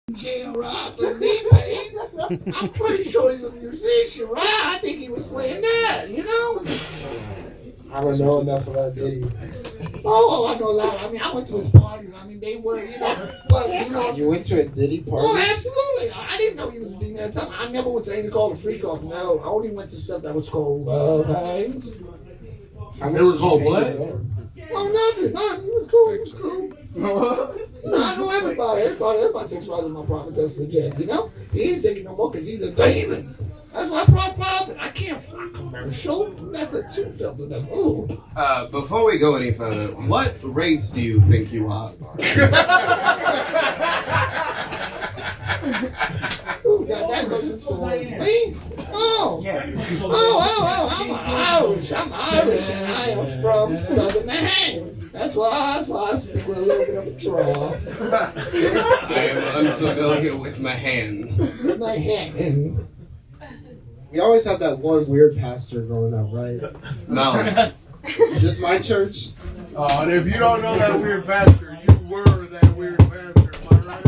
jail rock with me, man. I'm pretty sure he's a musician, right? I think he was playing that, you know? I don't know enough about Diddy. Oh, I know a lot. I mean, I went to his parties. I mean, they were, you know, but, you know. You went to a Diddy party? Oh, absolutely. I didn't know he was a demon at the time. I never went to anything called a freak off. No, I only went to stuff that was called love hangs. They were called what? Oh, nothing. He was cool. He was cool. I know everybody. Everybody takes rise in my prophet. That's legit, you know? He ain't taking no more because he's a demon. That's why I can't fly commercial. That's a two-film to them. Ooh. Before we go any further, what race do you think you are? Ooh, that person's towards me. Oh. Yeah. I'm Irish. I'm Irish, and I am from Southern Maine. That's why I speak with a little bit of a drawl. I am unfamiliar with Mahan. Mahan. We always have that one weird pastor growing up, right? No. Just my church. Oh, and if you don't know that weird pastor, you were that weird pastor. Am I right?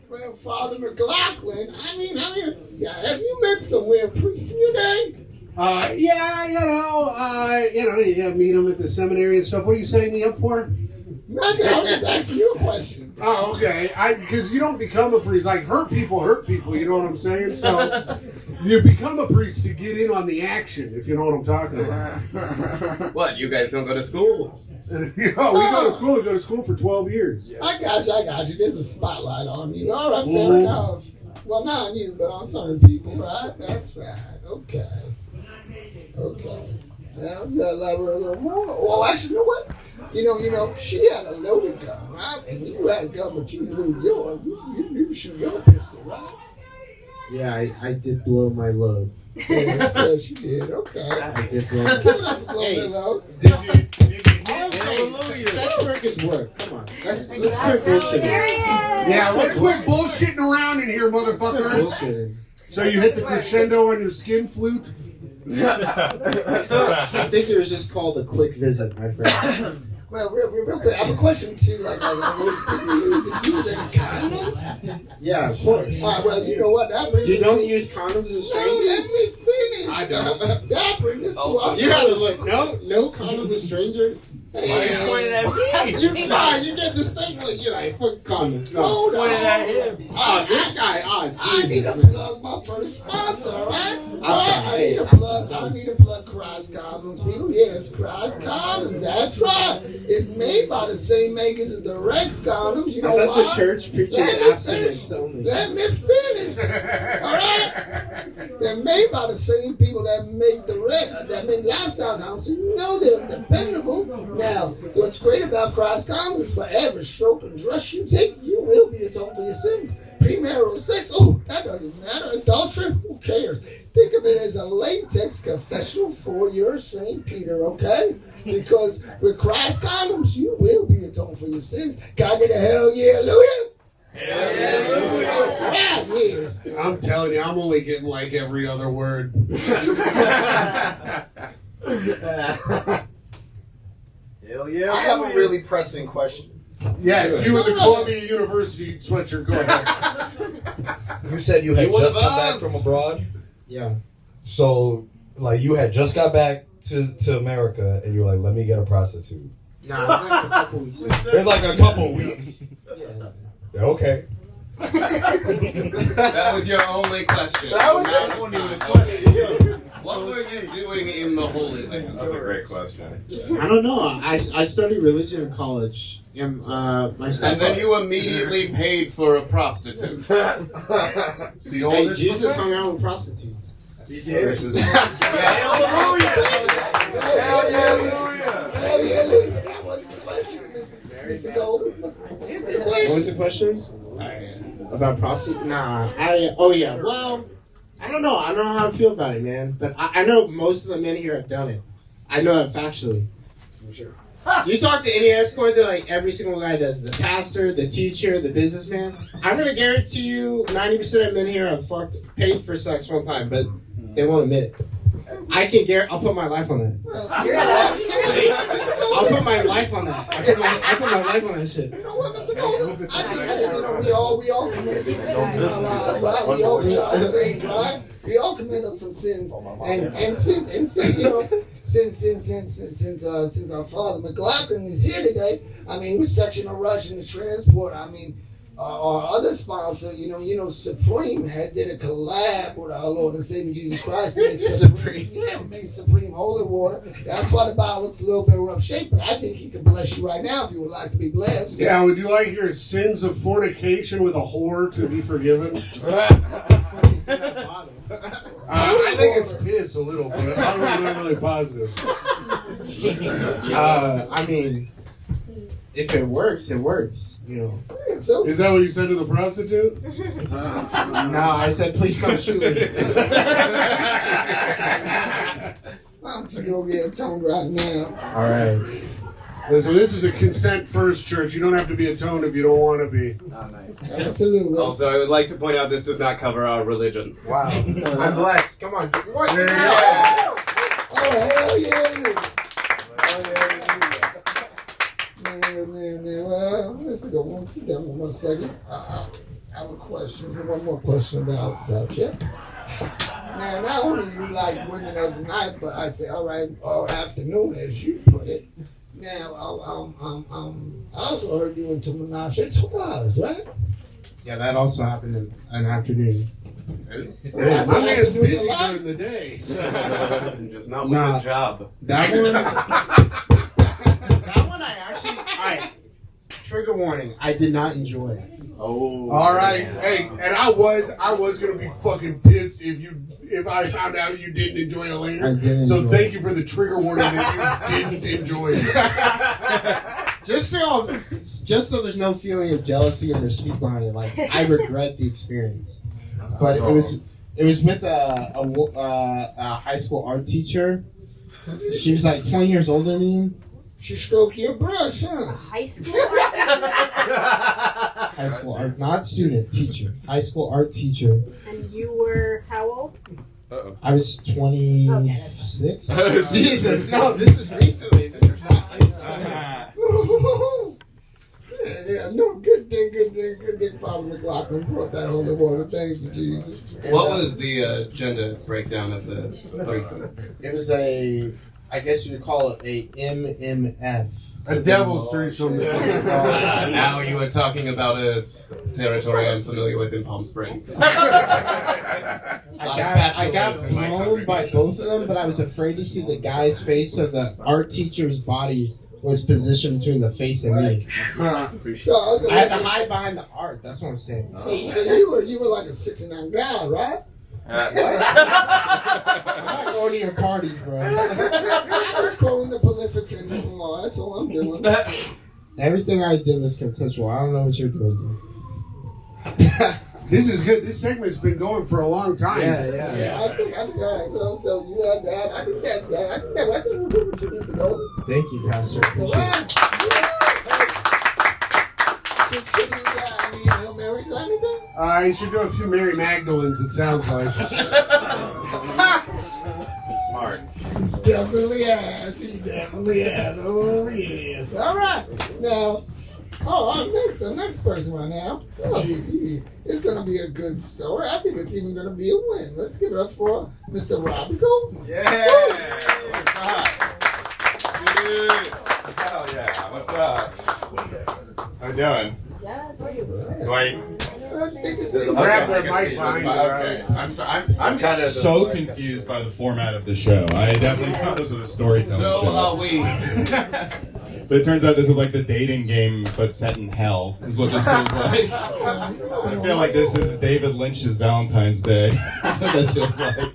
Well, Father McLaughlin, I mean, yeah, have you met some weird priest in your day? Yeah, you meet him at the seminary and stuff. What are you setting me up for? Nothing. I was just asking you a question. Oh, okay. Because you don't become a priest. Like, hurt people, you know what I'm saying? So, you become a priest to get in on the action, if you know what I'm talking about. What, you guys don't go to school? We go to school for 12 years. Yeah. I got you. There's a spotlight on you. All right, fair enough. Well, not on you, but on certain people, right? That's right. Okay. Now, we gotta elaborate a little more. Well, actually, you know what? You know, she had a loaded gun, right? And you had a gun, but you blew yours. You shoot your pistol, right? Yeah, I did blow my load. Yes, you did. Okay. I did blow my load. Give it up for blowing your loads. Did you Sex work is work. Come on. Let's quit bullshitting. Yeah, let's quit bullshitting around in here, motherfuckers. Bullshitting. So you hit the crescendo on your skin flute? I think it was just called a quick visit, my friend. Well, real quick, I have a question too. Did you use any condoms? Yeah, of course. All right, well, you know what? That brings You us don't to... use condoms as No, let strangers? me finish. I don't. That brings us to our... You gotta look. No condom with stranger. Hey, You get this thing like you're like fuck condom. hold on. This guy. I need to plug my first sponsor, all right? I need to plug Christ Condoms, people. Yes, Christ Condoms. That's right. It's made by the same makers as the Rex Condoms. You know I why? thought the church preaches abstinence only. Let me finish. All right? They're made by the same people that make that make lifestyle condoms. So you know they're dependable. Now, what's great about Christ Condoms is for every stroke and dress you take, you will be atoned for your sins. Premarital sex, that doesn't matter. Adultery, who cares? Think of it as a latex confessional for your St. Peter, okay? Because with Christ Condoms, you will be atoned for your sins. Can I get a hell yeah, hallelujah? Hell yeah, hallelujah. Yes. I'm telling you, I'm only getting like every other word. Hell yeah. I have a really pressing question. Yes, you at the Columbia University sweatshirt, go ahead. You said you had just come back from abroad? Yeah. So, like, you had just got back to America, and you're like, let me get a prostitute. Nah, it's like a couple weeks. It's like a couple weeks. Yeah. Okay. That was your only question. That wasn't even a question. What were you doing in the Holy Land? That's a great question. I don't know. I studied religion in college. And then you immediately paid for a prostitute. See all Hey, this? Jesus hung out with prostitutes. He did. Hallelujah. That wasn't the question, Mr. Golden. Answer the What was question. the question? About prostitutes? Nah. Well, I don't know. I don't know how I feel about it, man. But I know most of the men here have done it. I know that factually. For sure. You talk to any escort, they're like every single guy does. The pastor, the teacher, the businessman. I'm gonna guarantee you 90% of men here have paid for sex one time, but they won't admit it. I'll put my life on that. Yeah. I'll put my life on that. I put my life on that shit. You know what, Mr. Golden? I think that, we all committed some sins in our lives, right? We all did our sins, right? We all committed some sins, and since since our father McLaughlin is here today, I mean, we're such in a rush in the transport. I mean, our other sponsor, Supreme did a collab with our Lord and Savior Jesus Christ. Supreme. Yeah, we made Supreme Holy Water. That's why the bottle looks a little bit rough shape, but I think he can bless you right now if you would like to be blessed. Yeah, would you like your sins of fornication with a whore to be forgiven? I think it's piss a little bit. I'm not really positive. I mean, if it works, it works. So, Is that what you said to the prostitute? No, I said, please don't shoot me. why don't you go get atoned right now? All right. So this is a consent first church. You don't have to be atoned if you don't want to be. Absolutely. Also, I would like to point out this does not cover our religion. Wow. I'm blessed. Come on. What? There you go. Oh, hell yeah. Man. Let's go. Sit down for 1 second. I have a question. One more question about you. Now, not only do you like women of the night, but I say, all right, or afternoon, as you put it. Now, I also heard you into menage a trois, right? Yeah, that also happened in an afternoon. Man, my man's busy during the day. Just not with the job. That one I actually, alright, trigger warning, I did not enjoy it. Oh. All right, hey, and I was gonna be fucking pissed if I found out you didn't enjoy it later. So thank you for the trigger warning that you didn't enjoy it. Just so there's no feeling of jealousy or mystique behind it. Like, I regret the experience, but it was with a high school art teacher. She was like 20 years older than me. She stroked your brush, huh? High school? High school art, not student, teacher. High school art teacher. And you were how old? I was 26. Jesus, no, this is recently. This is not high school. Yeah, no, good thing, Father McLaughlin brought that holy water. Thank you, Jesus. What was the gender breakdown of the threesome? It was I guess you would call it a MMF. A devil's threesome. Now you are talking about a territory I'm familiar with in Palm Springs. I got blown by both of them, but I was afraid to see the guy's face, so the art teacher's body was positioned between the face and me. So, I had to hide behind the art. That's what I'm saying. so you were like a 69 guy, right? I'm not going to your parties, bro. I'm just quoting the prolific and law. That's all I'm doing. Everything I did was consensual. I don't know what you're doing. This is good. This segment's been going for a long time. Yeah. I think all right. So you had that. I think that's I think that right there. We're good with you, Mr. Golden. Thank you, Pastor. All Appreciate it. right. Should you any Hail Marys or anything? You should do a few Mary Magdalens, it sounds like. Smart. He definitely has. He definitely has. Oh, yes. All right. Now, our next person right now. Oh, it's going to be a good story. I think it's even going to be a win. Let's give it up for Mr. Robbie Gold. Yeah. What's up? Dude. Hell yeah. What's up? How you doing? Yes, how are you? Do I? Grab the mic behind you. Okay. I'm sorry. I'm kind of so confused by the format of the show. I definitely thought this was a storytelling So show. are we. But it turns out this is like the dating game, but set in hell. Is what this feels like. I feel like this is David Lynch's Valentine's Day. That's what this feels like.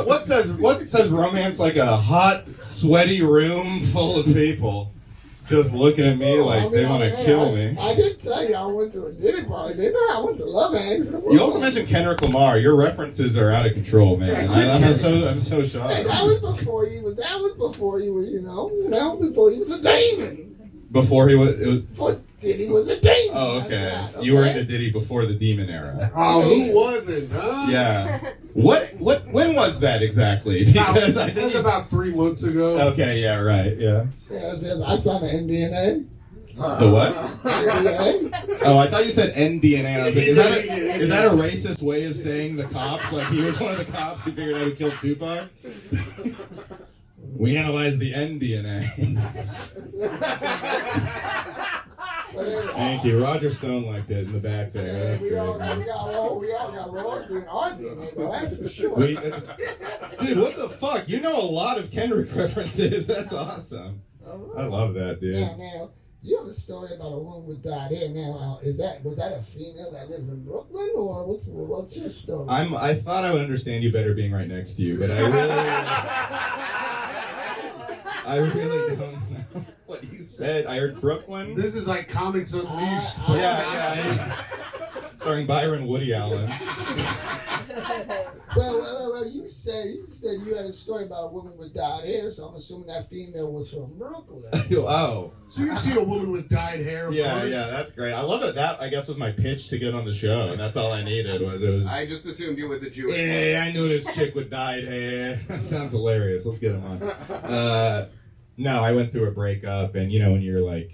What says romance like a hot, sweaty room full of people just looking at me like they want to kill me? I did tell you I went to a dinner party. They know I went to Love Hangs. You also mentioned Kendrick Lamar. Your references are out of control, man. I'm so shocked. Hey, that was before you. That was before you were, before you was a demon. Before he was. Before Diddy was a demon. Oh, okay. That's right, You were okay? into Diddy before the demon era. Oh, who wasn't, huh? Yeah. When was that exactly? Because I That was think. about 3 months ago. Okay, yeah, right, yeah. Yeah, I signed an NDNA. The what? NDA. Oh, I thought you said NDNA. And I was like, is that a racist way of saying the cops? Like he was one of the cops who figured out who killed Tupac? We analyzed the NDNA. Thank you. Roger Stone liked it in the back there. That's We all great. got royalty in our DNA, though, that's for sure. Dude, what the fuck? You know a lot of Kendrick references. That's awesome. I love that, dude. Now, you have a story about a woman with dyed hair. Now, was that a female that lives in Brooklyn, or what's your story? I thought I would understand you better being right next to you, but I really don't know what you said. I heard Brooklyn. This is like Comics Unleashed. Yeah. Starring Byron Woody Allen. Well, you said you had a story about a woman with dyed hair, so I'm assuming that female was from Brooklyn. Oh. So you see a woman with dyed hair? of Yeah, course? that's great. I love that. That I guess was my pitch to get on the show, and that's all I needed was. I just assumed you were the Jewish. Yeah, I knew this chick with dyed hair. That sounds hilarious. Let's get him on. No, I went through a breakup, and when you're like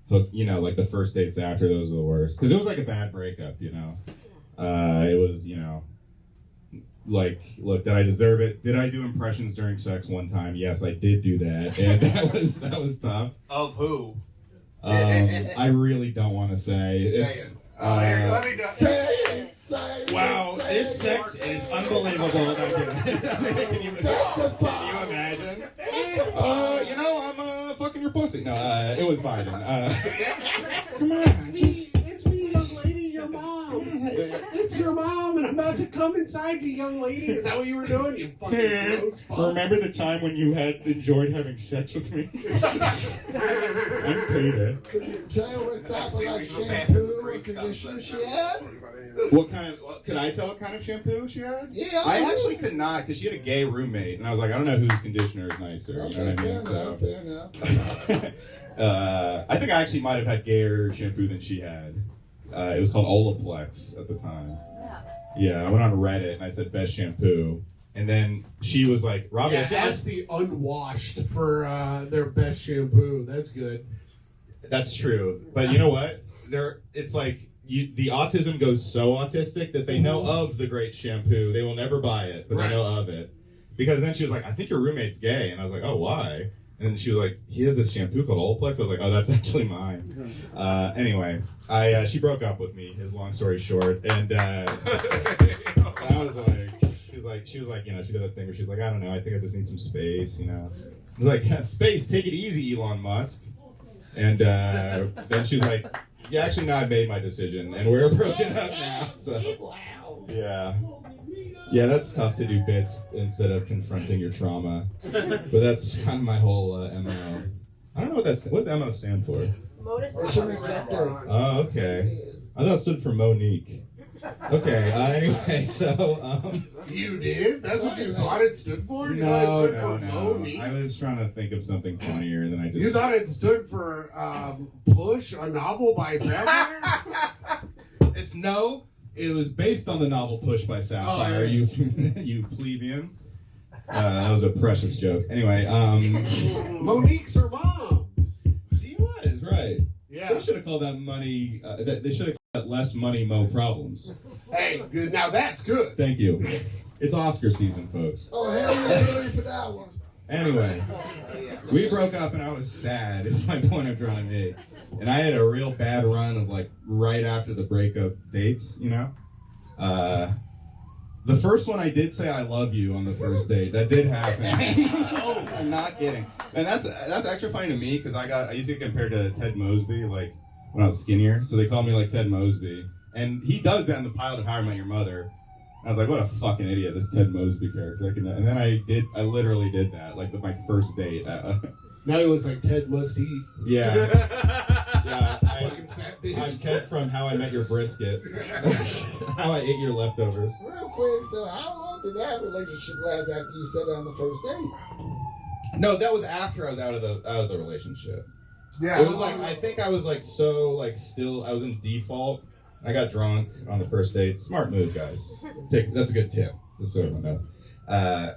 hooked, like the first dates after, those are the worst because it was like a bad breakup. It was like, look, did I deserve it? Did I do impressions during sex one time? Yes, I did do that, and that was tough. Of who? I really don't want to say. It's Let me know. Say it. wow, say this it. sex is unbelievable. Can you Testify. imagine? I'm fucking your pussy. No, it was Biden. Come on, It's me, young lady, your mom. It's your mom, and I'm about to come inside you, young lady. Is that what you were doing? You fucking gross fuck. remember the time when you had enjoyed having sex with me? I'm paid. Could you tell what type of like shampoo or conditioner she had? What kind of? Could I tell what kind of shampoo she had? Yeah, I actually could not because she had a gay roommate, and I was like, I don't know whose conditioner is nicer. Okay, You know what I mean? fair enough. I think I actually might have had gayer shampoo than she had. It was called Olaplex at the time. Yeah, I went on Reddit and I said best shampoo, and then she was like, "Robbie, Yeah, ask the unwashed for their best shampoo. That's good. That's true." But you know what? It's like the autism goes so autistic that they know of the great shampoo. They will never buy it, but Right. they know of it. Because then she was like, "I think your roommate's gay," and I was like, "Oh, why?" And then she was like, "He has this shampoo called Olaplex." I was like, "Oh, that's actually mine." Anyway, she broke up with me. Is long story short, and I was like, she was like, she did that thing where she's like, "I don't know, I think I just need some space," I was like, "Space, take it easy, Elon Musk." And then she's like, "Yeah, actually, no, I made my decision, and we're broken up now." So Wow. yeah, that's tough to do bits instead of confronting your trauma. But that's kind of my whole MO. I don't know what's MO stand for. Mission accepted. Oh, okay. I thought it stood for Monique. Okay. Anyway, so You did? That's what you thought it stood for? You thought it stood for no. Monique? I was trying to think of something funnier, and then I just. You thought it stood for Push, a novel by Sapphire? It's no. It was based on the novel Push by Sapphire. Oh, yeah. You plebeian. That was a precious joke. Anyway, Monique's her mom. she was right. Yeah. They should have called that money. They should have called that less money, mo problems. Hey, good. Now that's good. Thank you. It's Oscar season, folks. Oh, hell yeah, ready for that one. Anyway, we broke up and I was sad, is my point I'm trying to make. And I had a real bad run of like right after the breakup dates, The first one I did say I love you on the first date. That did happen. Oh, I'm not kidding. And that's actually funny to me because I used to get compared to Ted Mosby like when I was skinnier. So they called me like Ted Mosby. And he does that in the pilot of How I Met Your Mother. And I was like, what a fucking idiot, this Ted Mosby character. And then I literally did that, like my first date. Now he looks like Ted Must Eat. Yeah. Yeah. Fucking fat bitch. I'm Ted from How I Met Your Brisket. How I Ate Your Leftovers. Real quick, so how long did that relationship last after you said that on the first date? No, that was after I was out of the relationship. Yeah. It was like I think I was like so like still I was in default. I got drunk on the first date. Smart move, guys. That's a good tip. Just so everyone knows.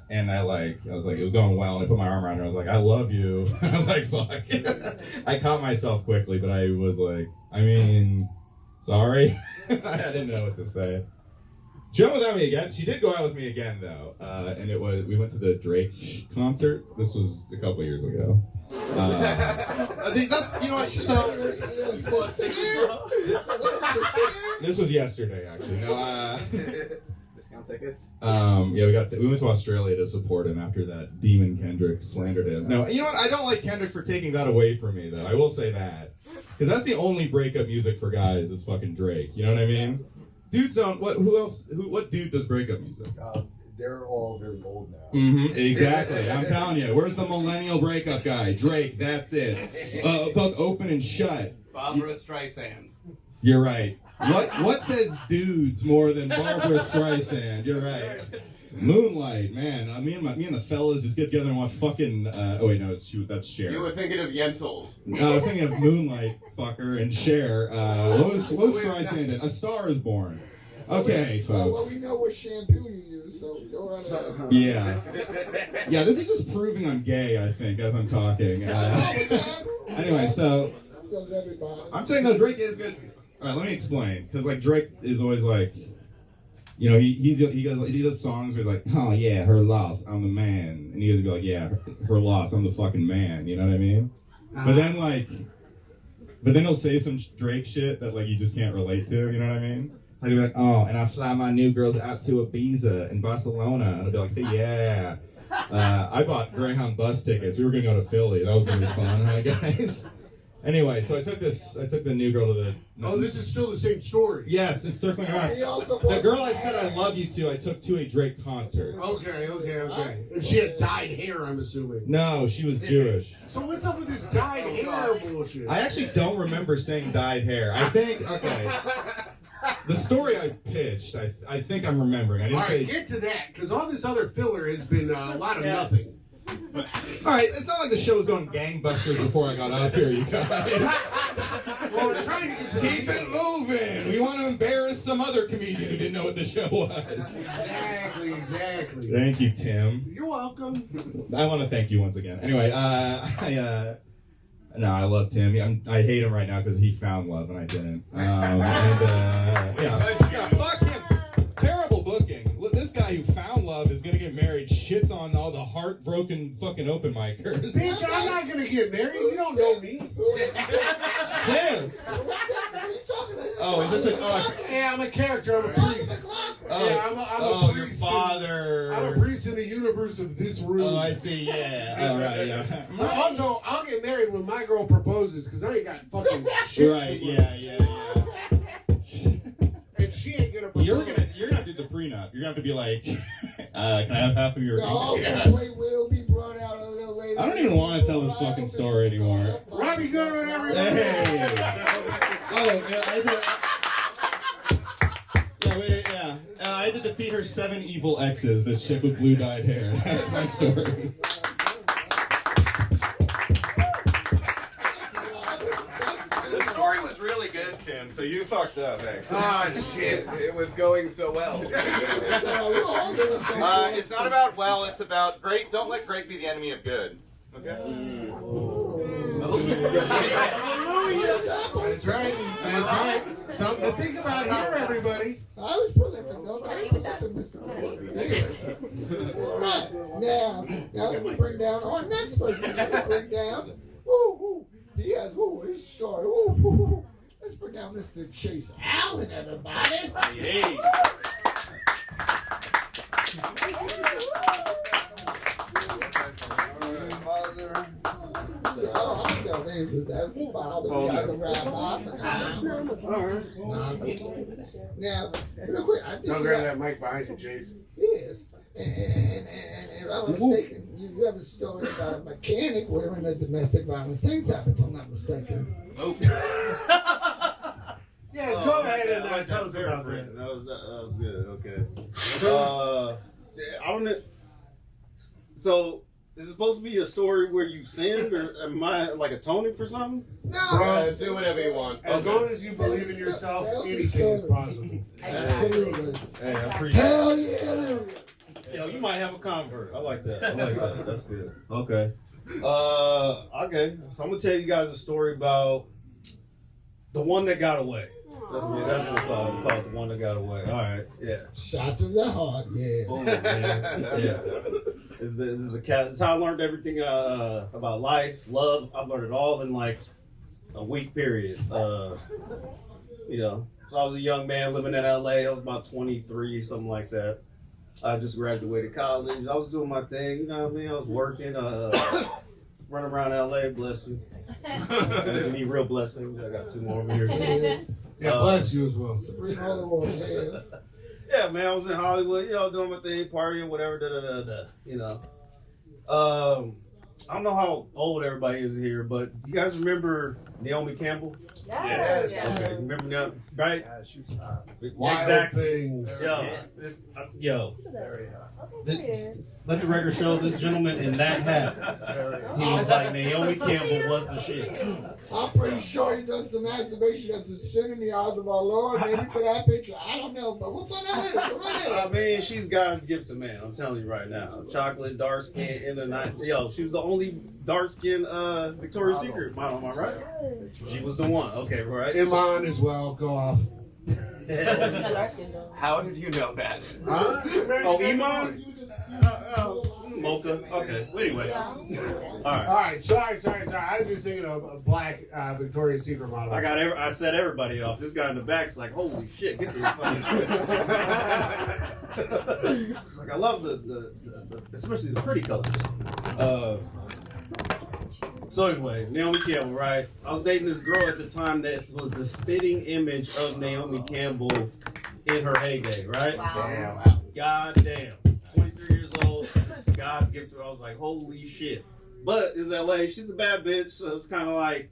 And I was like, it was going well, and I put my arm around her. I was like, I love you. I was like, fuck. I caught myself quickly, but I was like, I mean, sorry. I didn't know what to say. She went without me again. She did go out with me again, though. And we went to the Drake concert. This was a couple years ago. That's, you know what, so... This was yesterday, actually. No, Discount tickets? yeah, we went to Australia to support him after that demon Kendrick slandered him. No, you know what? I don't like Kendrick for taking that away from me, though. I will say that. Because that's the only breakup music for guys is fucking Drake. You know what I mean? Dudes don't... What dude does breakup music? They're all really old now. Mm-hmm, exactly. I'm telling you. Where's the millennial breakup guy? Drake, that's it. About Open and Shut. Barbara Streisand. You're right. What says dudes more than Barbara Streisand? You're right. Moonlight, man. Me and the fellas just get together and watch fucking. Oh wait, no, that's Cher. You were thinking of Yentl. I was thinking of Moonlight, fucker, and Cher. What was Streisand in? A Star Is Born. Okay, folks. Well, we know what shampoo you use, so go ahead. Yeah. Yeah, this is just proving I'm gay, I think, as I'm talking. Anyway, so. Does everybody. I'm saying, no, Drake is good. All right, let me explain. Because, like, Drake is always like, you know, he does songs where he's like, oh, yeah, her loss, I'm the man. And he'll be like, yeah, her loss, I'm the fucking man. You know what I mean? But then he'll say some Drake shit that, like, you just can't relate to. You know what I mean? Like, he'll be like, oh, and I fly my new girls out to Ibiza in Barcelona. And I'll be like, yeah. I bought Greyhound bus tickets. We were going to go to Philly. That was going to be fun, huh, guys? Anyway, so I took the new girl to the... Oh, this is still the same story. Yes, it's circling around. The girl I said I love you to, I took to a Drake concert. Okay. And she had dyed hair, I'm assuming. No, she was Jewish. So what's up with this dyed hair bullshit? I actually don't remember saying dyed hair. I think, okay. The story I pitched, I think I'm remembering. I didn't All right, say... get to that, because all this other filler has been a lot of nothing. Alright, it's not like the show was going gangbusters before I got up here, you guys. Well, we're trying to get to Keep it moving! We want to embarrass some other comedian who didn't know what the show was. Exactly. Thank you, Tim. You're welcome. I want to thank you once again. Anyway, no, I love Tim. I hate him right now because he found love and I didn't. Yeah, fuck him. Terrible booking. Look, this guy who found love is gonna get married. Shits on all the heartbroken fucking open micers. Bitch, I'm not gonna get married. You don't know me. Tim. What are you talking about? Oh, is this a? Oh, Yeah, I'm a character. I'm a priest. Yeah, I'm a your priest. father. I'm a priest in the universe of this room. Oh, I see. Yeah. All right. Yeah. Also, I'll get married when my girl proposes because I ain't got fucking shit. Right. for her. Yeah. And she ain't gonna propose. You're gonna do the prenup. You're gonna have to be like, can I have half of your? No, that will be brought out a little later. I don't even want to tell this fucking story anymore. Robbie Goodwin, everybody. Hey. Oh, yeah, I had to defeat her 7 evil exes. This chick with blue dyed hair. That's my story. The story was really good, Tim, so you fucked up, actually. Oh, shit. It was going so well. It's not about well, it's about great. Don't let great be the enemy of good. Okay? That's right. Something to think about here, everybody. I was prolific, though. I was prolific, Mr. Right. Now let me bring down our next person. Let's bring down. He has his story. Let's bring down Mr. Chase Allen, everybody. Yay. I'll tell names. That's the father. Got the Now, real quick, I think Don't grab that mic behind you, Chase. Yes. And if I'm mistaken, you have a story about a mechanic wearing a domestic violence tank top, if I'm not mistaken. Nope. Yes, go ahead and tell us about that. That was good. Okay. I don't know. So Is it supposed to be a story where you sinned, or am I like atoning for something? No, Bro, Do whatever you want. as long as you believe in yourself, anything is possible. absolutely. Hey, I appreciate it. Hell yeah. Yo, you might have a convert. I like that. That's good. Okay. Okay. So I'm gonna tell you guys a story about the one that got away. That's what it's called. We call it the one that got away. All right. Yeah. Shot through the heart, yeah. Oh man. Yeah. This is a cat. This is how I learned everything about life, love. I've learned it all in like a week period. You know. So I was a young man living in LA. I was about 23, something like that. I just graduated college. I was doing my thing, you know what I mean? I was working, running around LA, bless you. If you need real blessings, I got 2 more over here. Yes. Yeah, bless you as well. Supreme Holy Water, yes. Yeah, man, I was in Hollywood, you know, doing my thing, partying, whatever, you know. I don't know how old everybody is here, but you guys remember Naomi Campbell? Yes. Okay, remember that, right? Yeah, she was hot. Wild Exactly. things. Yo, Okay. let the record show this gentleman in that hat. He was like, Naomi Campbell was the shit. I'm pretty sure he's done some masturbation that's a sin in the eyes of our Lord. Maybe to that picture. I don't know, but what's on that head? Go right I ahead. mean, she's God's gift to man. I'm telling you right now. Chocolate, dark skin, in the night. Yo, she was the only dark skin Victoria's Secret model, am I right? She was the one. Okay, right. Iman as well. Go off. How did you know that? Huh? Oh, Iman? Mocha. Okay. Well, anyway. All right. All right. Sorry. I was just thinking of a black Victoria's Secret model. I set everybody off. This guy in the back's like, holy shit, get to this fucking shit. It's like, I love the especially the pretty colors. So anyway, Naomi Campbell, right? I was dating this girl at the time that was the spitting image of Naomi Campbell in her heyday, right? Wow. God damn. 23 years old, God's gift to her. I was like, holy shit. But it's LA, she's a bad bitch, so it's kind of like,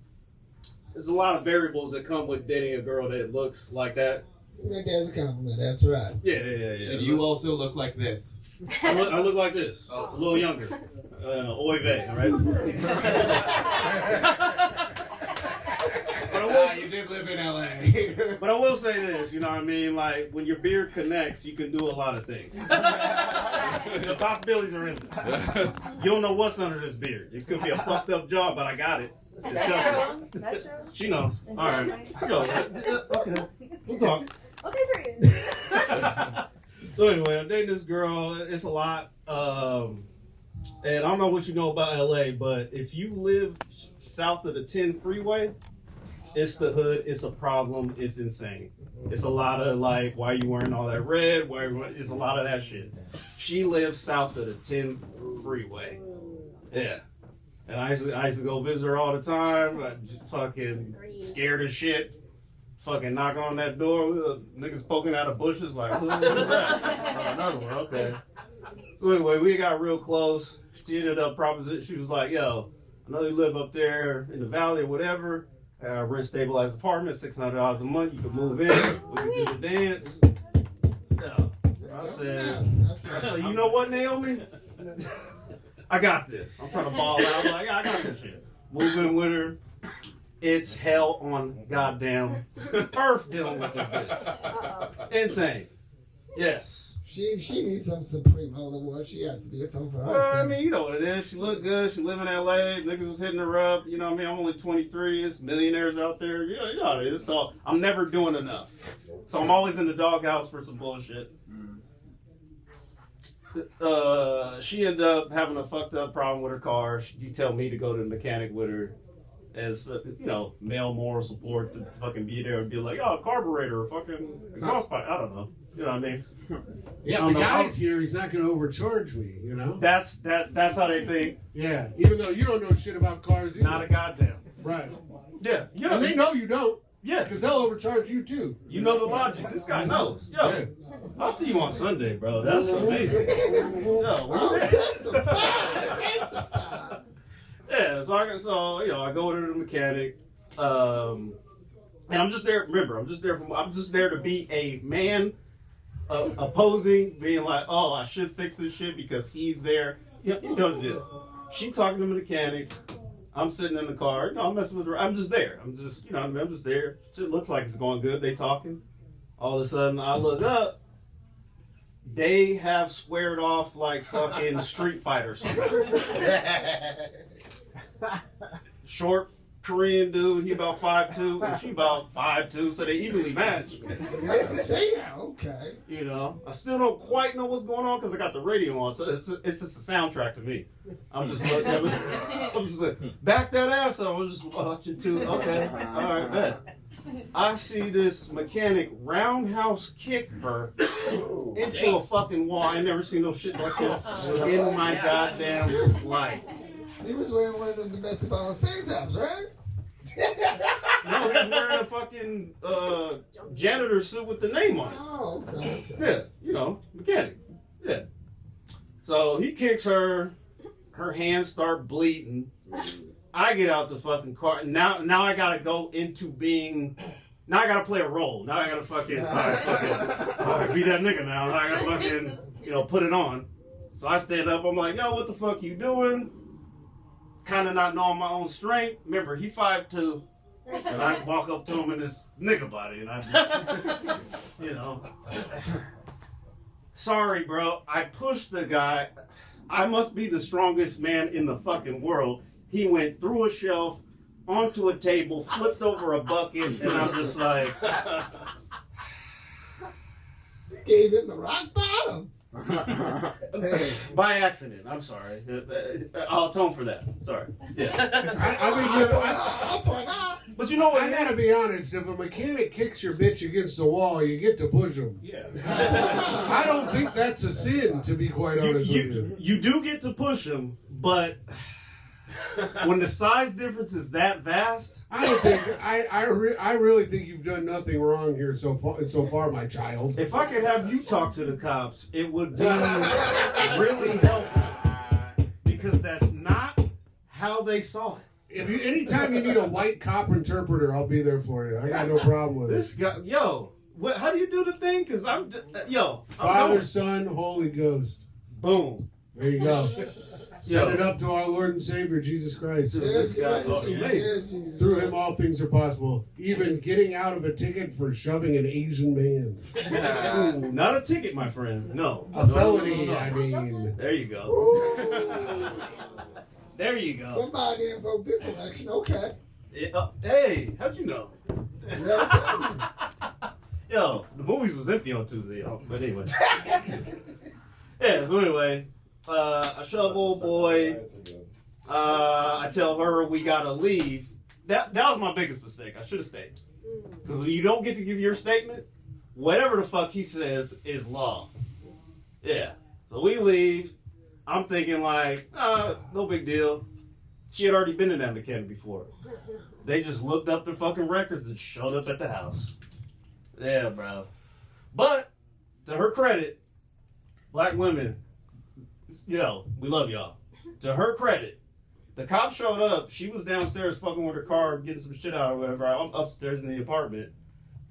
there's a lot of variables that come with dating a girl that looks like that. There's a compliment, that's right. Yeah. And you also look like this. I look like this, a little younger. Oy vey, right? You did live in LA. But I will say this, you know what I mean? Like, when your beard connects, you can do a lot of things. The possibilities are endless. You don't know what's under this beard. It could be a fucked up job, but I got it. It's covered. That's true. She knows. All right. Okay. We'll talk. Okay, period. So anyway, I'm dating this girl. It's a lot. And I don't know what you know about LA, but if you live south of the 10 freeway, it's the hood. It's a problem. It's insane. It's a lot of like, why are you wearing all that red? It's a lot of that shit. She lives south of the 10 freeway. Yeah. And I used to go visit her all the time. I just fucking scared as shit. Fucking knock on that door. Niggas poking out of bushes like, who's that? Oh, another one. Okay. So anyway, we got real close. She ended up proposition. She was like, yo, I know you live up there in the valley or whatever. Rent stabilized apartment, $600 a month. You can move in. We can do the dance. Yeah. I said, you know what, Naomi? I got this. I'm trying to ball out. I'm like, yeah, I got this shit. Move in with her. It's hell on goddamn earth dealing with this bitch. Insane. Yes. She needs some Supreme Holy Water. She has to be atoned for her. Well, I mean, you know what it is. She look good. She live in LA. Niggas is hitting her up. You know what I mean? I'm only 23. It's millionaires out there. You know how it is. So I'm never doing enough. So I'm always in the doghouse for some bullshit. She ended up having a fucked up problem with her car. She told me to go to the mechanic with her as, you know, male moral support to fucking be there and be like, oh, carburetor, fucking exhaust pipe. I don't know. You know what I mean? Yeah, if the guy's here, he's not going to overcharge me, you know? That's how they think. Yeah, even though you don't know shit about cars either. Not a goddamn. Right. Yeah. You know, And they know you don't. Yeah. Because they'll overcharge you too. You know the logic. This guy knows. Yo, Yeah. I'll see you on Sunday, bro. That's amazing. Yo, Oh, testify. yeah, so I go to the mechanic, and I'm just there. Remember, I'm just there to be a man, opposing, being like, oh, I should fix this shit because he's there. You know the deal. she talking to the mechanic. I'm sitting in the car. No, I'm messing with her. I'm just there. I'm just, I'm just there. It looks like it's going good. They talking. All of a sudden, I look up. They have squared off like fucking Street Fighter somehow. Short Korean dude, he about 5'2", and she about 5'2", so they evenly match. Say that, okay. You know, I still don't quite know what's going on because I got the radio on, so it's just a soundtrack to me. I'm just looking at it. I'm just like, back that ass up. I'm just watching too. Okay, all right, bet. I see this mechanic roundhouse kick her into a fucking wall. I ain't never seen no shit like this in my goddamn life. He was wearing one of them domestic violence stage tops, right? No, he's wearing a fucking janitor suit with the name on it. Oh, okay. Yeah, you know, mechanic. Yeah. So he kicks her. Her hands start bleeding. I get out the fucking car. Now I gotta go into being. Now I gotta play a role. Now I gotta fucking. All right, be that nigga now. I gotta fucking, put it on. So I stand up. I'm like, yo, what the fuck you doing? Kind of not knowing my own strength. Remember, he 5'2", and I walk up to him in this nigga body, and I just, sorry, bro. I pushed the guy. I must be the strongest man in the fucking world. He went through a shelf, onto a table, flipped over a bucket, and I'm just like... Gave him the rock bottom. By accident. I'm sorry. I'll atone for that. Sorry. Yeah. But you know what? I gotta be honest. If a mechanic kicks your bitch against the wall, you get to push him. Yeah. I don't think that's a sin, to be quite honest with you. You do get to push him, but when the size difference is that vast, I don't think I really think you've done nothing wrong here so far, my child. if I could have you talk to the cops, it would be really helpful because that's not how they saw it. Anytime you need a white cop interpreter, I'll be there for you. I got no problem with This it. guy, how do you do the thing? Because Father, Son, Holy Ghost. Boom. There you go. Set it up to our Lord and Savior, Jesus Christ. This guy's Jesus. Through him all things are possible. Even getting out of a ticket for shoving an Asian man. Not a ticket, my friend. No. A felony, No. I mean. There you go. There you go. Somebody invoked this election, okay. Hey, how'd you know? Yeah, Yo, the movies was empty on Tuesday, y'all. But anyway. Yeah, so anyway, I shove old boy. I tell her we gotta leave. That was my biggest mistake. I should have stayed. Because when you don't get to give your statement, whatever the fuck he says is law. Yeah. So we leave. I'm thinking like, no big deal. She had already been in that mechanic before. They just looked up their fucking records and showed up at the house. Yeah, bro. But, to her credit, black women, we love y'all. To her credit, the cop showed up. She was downstairs fucking with her car, getting some shit out or whatever. I'm upstairs in the apartment.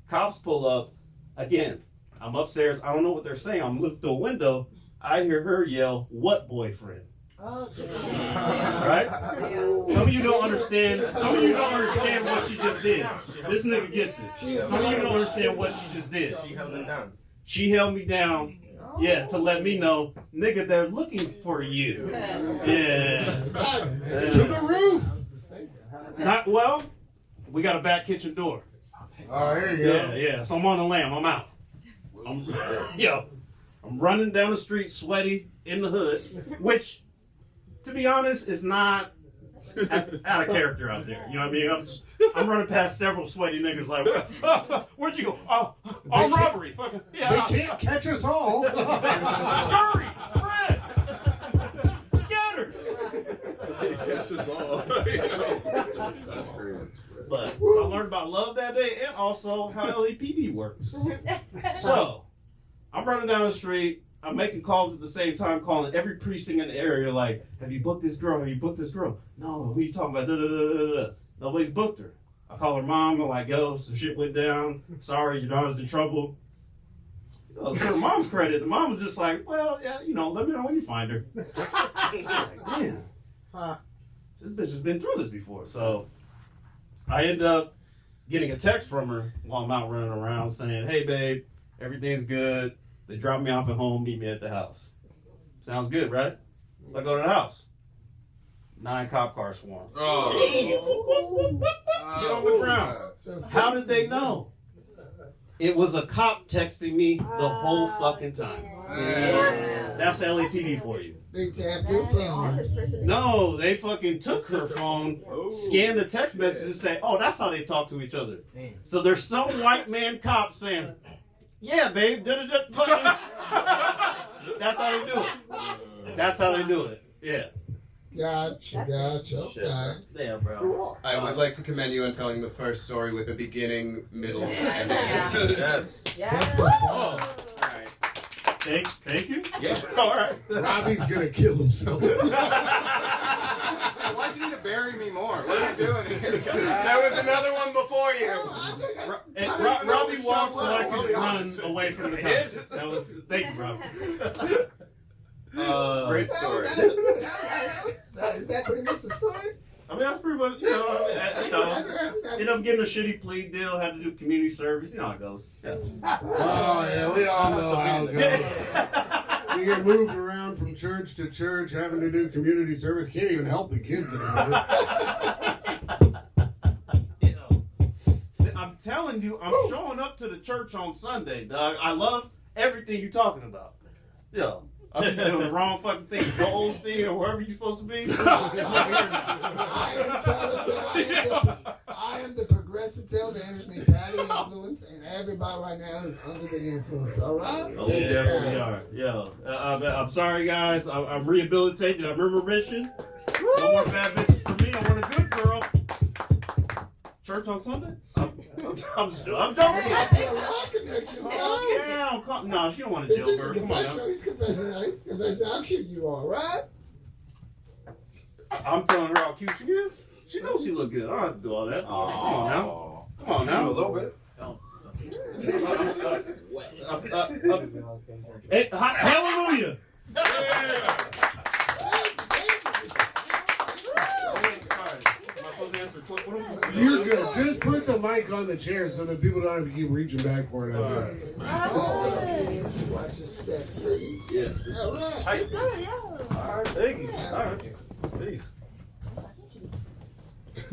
Cops pull up. Again, I'm upstairs. I don't know what they're saying. I'm looking through a window. I hear her yell, "What boyfriend?" Right? Some of you don't understand. Some of you don't understand what she just did. This nigga gets it. Some of you don't understand what she just did. She held him down. She held me down, to let me know, nigga, they're looking for you. Yeah. To the roof. We got a back kitchen door. Oh, there you go. Yeah. So I'm on the lam. I'm out. I'm running down the street, sweaty, in the hood, which, to be honest, is not out of character out there. You know what I mean? I'm running past several sweaty niggas like, where'd you go? Oh, robbery. Fucking, yeah. They can't catch us all. Scurry, spread, scattered. He catches us all. That's great. But so I learned about love that day and also how LAPD works. So I'm running down the street. I'm making calls at the same time, calling every precinct in the area. Like, have you booked this girl? Have you booked this girl? No. Who you talking about? Nobody's booked her. I call her mom. I'm like, yo, some shit went down. Sorry, your daughter's in trouble. To her mom's credit, the mom was just like, well, yeah, let me know when you find her. Like, damn. This bitch has been through this before. So I end up getting a text from her while I'm out running around saying, hey, babe, everything's good. They drop me off at home, meet me at the house. Sounds good, right? So I go to the house. 9 cop cars swarm. Oh. Get on the ground. How did they know? It was a cop texting me the whole fucking time. That's LAPD for you. They tapped your phone. No, they fucking took her phone, scanned the text message, and say, "Oh, that's how they talk to each other." So there's some white man cop saying, "Yeah, babe." Da-da-da. That's how they do it. That's how they do it. Yeah. Gotcha. Okay. Yeah, bro. I would like to commend you on telling the first story with a beginning, middle, and end. Yes. That's the All right. Thank you. Yes. All right. Robbie's gonna kill himself. Why'd you need to bury me more? What are you doing here? There was another one before you. Robbie walked so I could run away from the cops. That was thank you, Robbie. Great story. Is that pretty much the story? I mean, that's pretty much, ended up getting a shitty plea deal, had to do community service. You know how it goes. Yeah. Oh yeah, we all know how it goes. You get moved around from church to church, having to do community service. Can't even help the kids anymore. I'm telling you, I'm showing up to the church on Sunday, dog. I love everything you're talking about. Yo. I'm doing the wrong fucking thing. Joel Osteen or wherever you're supposed to be. I am the progressive tail management bad influence, and everybody right now is under the influence. All right? Oh, we definitely are. Yo, I'm sorry, guys. I'm rehabilitated. I'm in remission. No more bad bitches for me. I want a good girl. Church on Sunday? I'm joking. No, she don't want to This is jail a her. Come on confessional. now. He's confessing. Right? Confessing how cute you are, right? I'm telling her how cute she is. She knows she look good. I don't have to do all that. Come on now. Come on now. A little bit. Hey, hallelujah. You're good. Just put the mic on the chair so that people don't have to keep reaching back for it. Watch your step, please. Yes. All right. All right, thank you. All right. Peace. I'll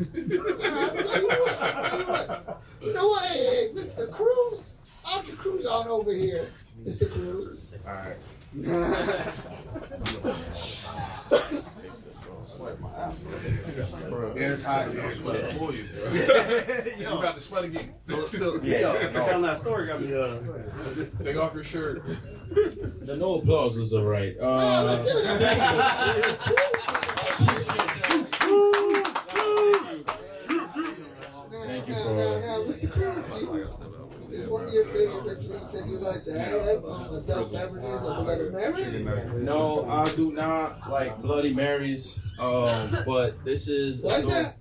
tell you what. You know what? Hey, Mr. Cruz. I'll have to cruise on over here, Mr. Cruz. All right. Yeah, it's hot. You about to sweat again. Telling that story got me. Take off your shirt. The no applause was alright. Thank you for now, Mr. Cruz. Is one of your favorite drinks that you like to have adult beverages or Bloody Mary? No, I do not like Bloody Marys. But this is. Why is that?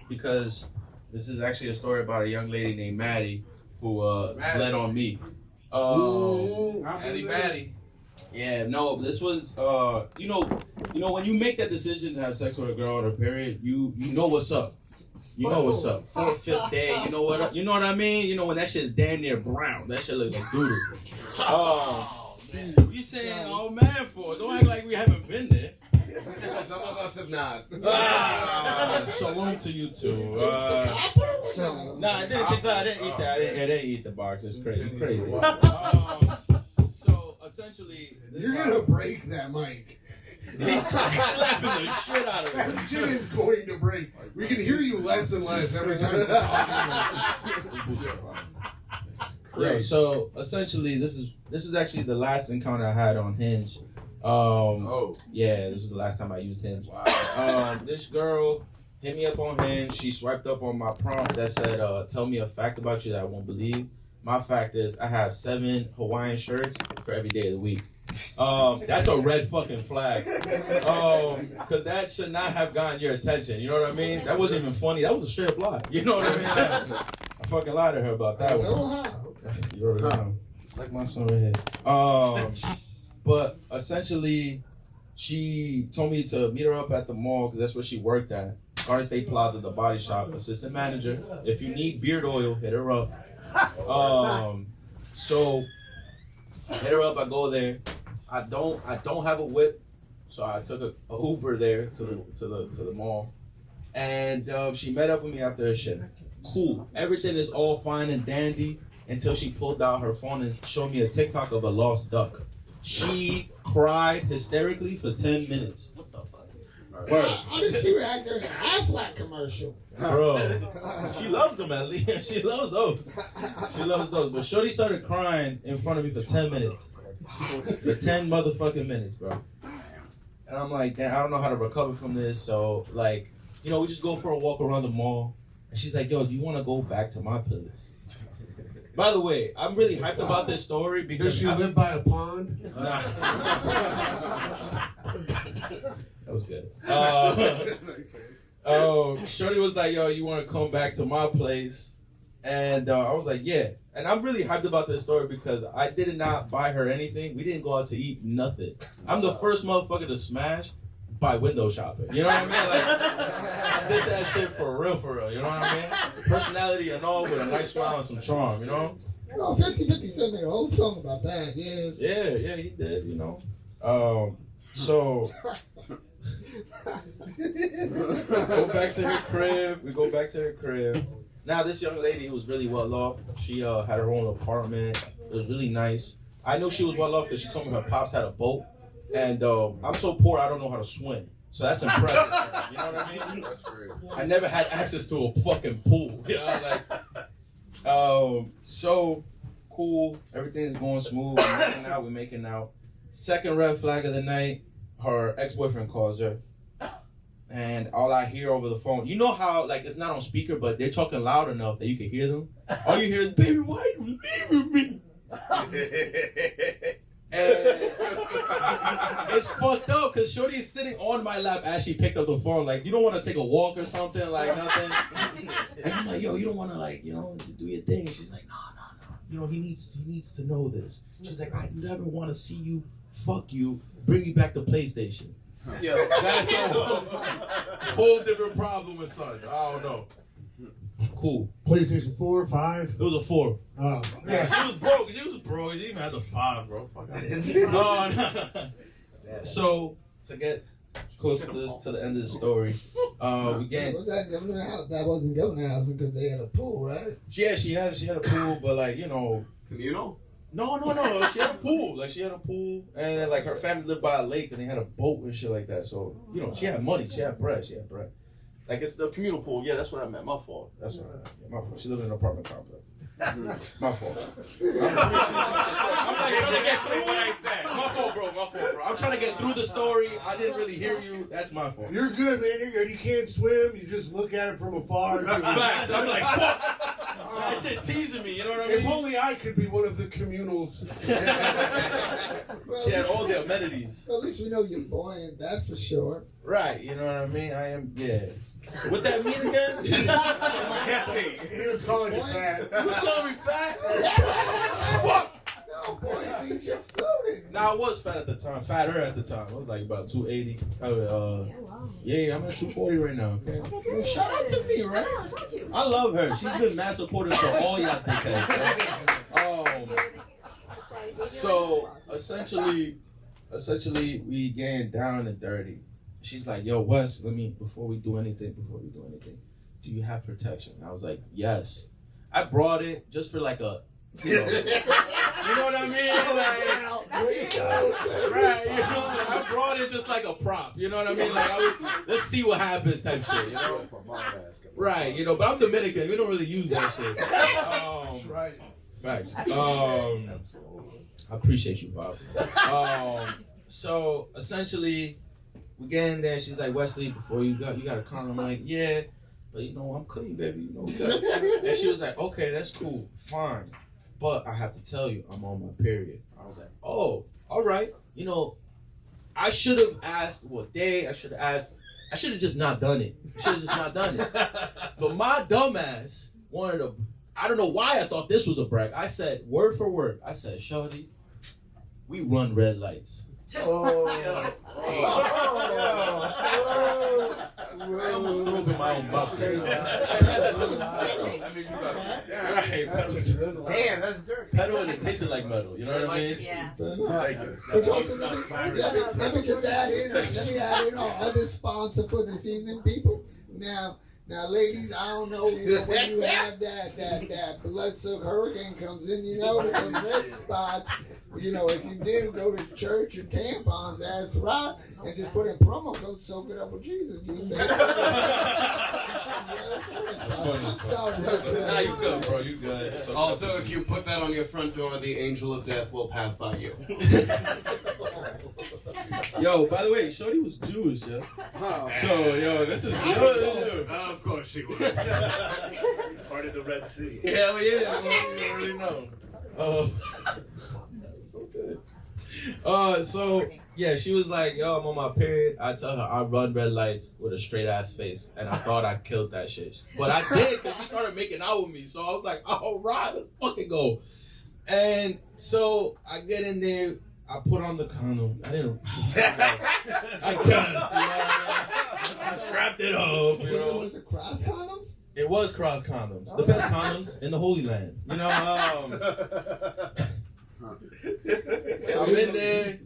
Because this is actually a story about a young lady named Maddie who bled on me. Maddie. Yeah, no, this was you know when you make that decision to have sex with a girl on her period, you know what's up. You know what's up. 4th, 5th day, you know what I mean? You know when that shit's damn near brown. That shit look like doodle. You saying oh man for? Don't act like we haven't been there. Some of us have not. Shalom to you too. Nah, I didn't eat that. I didn't eat the box. It's crazy. So essentially, You're gonna break that mic. he's slapping the shit out of it. That shit is going to break. We can hear you less and less every time you're talking. Yeah. So essentially, this was actually the last encounter I had on Hinge. Yeah, this was the last time I used Hinge. Wow. This girl hit me up on Hinge. She swiped up on my prompt that said, "Tell me a fact about you that I won't believe." My fact is, I have 7 Hawaiian shirts for every day of the week. That's a red fucking flag. Cause that should not have gotten your attention. You know what I mean? That wasn't even funny. That was a straight up lie. You know what I mean? I fucking lied to her about that one. You already know. It's like my son right here. But essentially, She told me to meet her up at the mall because that's where she worked at. Garden State Plaza, the body shop, assistant manager. If you need beard oil, hit her up. So hit her up. I go there. I don't have a whip, so I took a Uber there to the mall, and she met up with me after her shift. Cool. Everything is all fine and dandy until she pulled out her phone and showed me a TikTok of a lost duck. She cried hysterically for 10 minutes. What the fuck? How did she react during the Aflac commercial? Bro, she loves them at least. She loves those. She loves those. But Shorty started crying in front of me for 10 minutes. For 10 motherfucking minutes, bro. And I'm like, damn, I don't know how to recover from this. So, like, you know, we just go for a walk around the mall. And she's like, yo, do you want to go back to my place? By the way, I'm really hyped about this story because... Does she live by a pond? Nah. That was good. Shorty was like, yo, you want to come back to my place? And I was like, yeah. And I'm really hyped about this story because I did not buy her anything. We didn't go out to eat, nothing. I'm the first motherfucker to smash by window shopping. You know what I mean? Like, I did that shit for real, you know what I mean? Personality and all with a nice smile and some charm, you know? No, 50-50 said a whole song about that, yes. Yeah, he did, you know? So... go back to her crib. We go back to her crib. Now, this young lady was really well off. She had her own apartment. It was really nice. I knew she was well off because she told me her pops had a boat. And I'm so poor, I don't know how to swim. So that's impressive. You know what I mean? That's great. I never had access to a fucking pool. You know, like, so cool. Everything's going smooth. We're making out. Second red flag of the night, her ex-boyfriend calls her. And all I hear over the phone, you know how, like, it's not on speaker, but they're talking loud enough that you can hear them? All you hear is, baby, why are you leaving me? And it's fucked up because Shorty's sitting on my lap as she picked up the phone. Like, you don't want to take a walk or something, like nothing. And I'm like, yo, you don't want to, like, you know, just do your thing. And she's like, no. You know, he needs to know this. She's like, I never want to see you, fuck you, bring you back to PlayStation. Yo, that's a whole different problem with son. I don't know. Cool. PlayStation 4, 5? It was a 4. Oh. Yeah, she was broke. She didn't even have the 5, bro. Fuck out of here. No. So, to get closer to the end of the story, we get... Was that Governor House? That wasn't Governor House because they had a pool, right? Yeah, she had a pool, but, like, you know... Communal? No. She had a pool. Like, she had a pool, and then, like, her family lived by a lake, and they had a boat and shit like that. So, you know, she had money. She had bread. Like, it's the communal pool. Yeah, that's what I meant. My fault. That's what I meant. Yeah, my fault. She lives in an apartment complex. My fault. I'm like trying to get through it. My fault, bro. I'm trying to get through the story. I didn't really hear you. That's my fault. You're good, man. You're good. You can't swim. You just look at it from afar. Facts. I'm like, fuck. That shit teasing me. You know what I mean? If only I could be one of the communals. Well, She had all the amenities. Well, at least we know you're buoyant, that's for sure. Right. You know what I mean? I am. Yeah. What that mean again? He was calling you fat. You was calling me fat? Fuck! No, buoyant means you're floating. Nah, I was fat at the time. Fatter at the time. I was like about 280. Yeah, I'm at 240 right now. Okay. Well, shout out to me, right? I love her. She's been mad supportive for all y'all thickheads. So essentially, we getting down and dirty. She's like, yo, Wes, before we do anything, do you have protection? And I was like, yes. I brought it just for like a, you know what I mean? I brought it just like a prop, you know what I mean? Like, let's see what happens type shit, you know? Right, you know, but I'm Dominican, we don't really use that shit. Right. Facts. I appreciate you, Bob. So essentially, we get in there. She's like, Wesley, before you got a condom. I'm like, yeah, but you know, I'm clean, baby. You know, we got. And she was like, okay, that's cool, fine, but I have to tell you, I'm on my period. I was like, oh, all right. You know, I should have asked what day. I should have just not done it. But my dumbass wanted to. I don't know why I thought this was a brag. I said, word for word, I said, shawty, we run red lights. I almost threw up in my own mouth. Damn, that's dirty. Pedal and it tasted like metal. You know what I mean? Yeah. But also, let me just add in our other sponsor for this evening, people. Now, ladies, I don't know when you have that bloodsuck hurricane comes in, the red spots. If you did go to church or tampons, that's right, and just put in promo code "Soak It Up with Jesus." You say, I'm sorry. Nah, you good, bro. You good. So Also, if you put that on your front door, the angel of death will pass by you. Yo, by the way, Shorty was Jewish, yeah. So, yo, this is good. Of course she was. Part of the Red Sea. Hell yeah, bro. You already know. So good. So yeah, she was like, "Yo, I'm on my period." I tell her I run red lights with a straight ass face, and I thought I killed that shit, but I did because she started making out with me. So I was like, "All right, let's fucking go." And so I get in there, I put on the condom. I didn't. I guess. I strapped it up. Was it cross condoms? It was cross condoms, the best condoms in the Holy Land. I'm in there,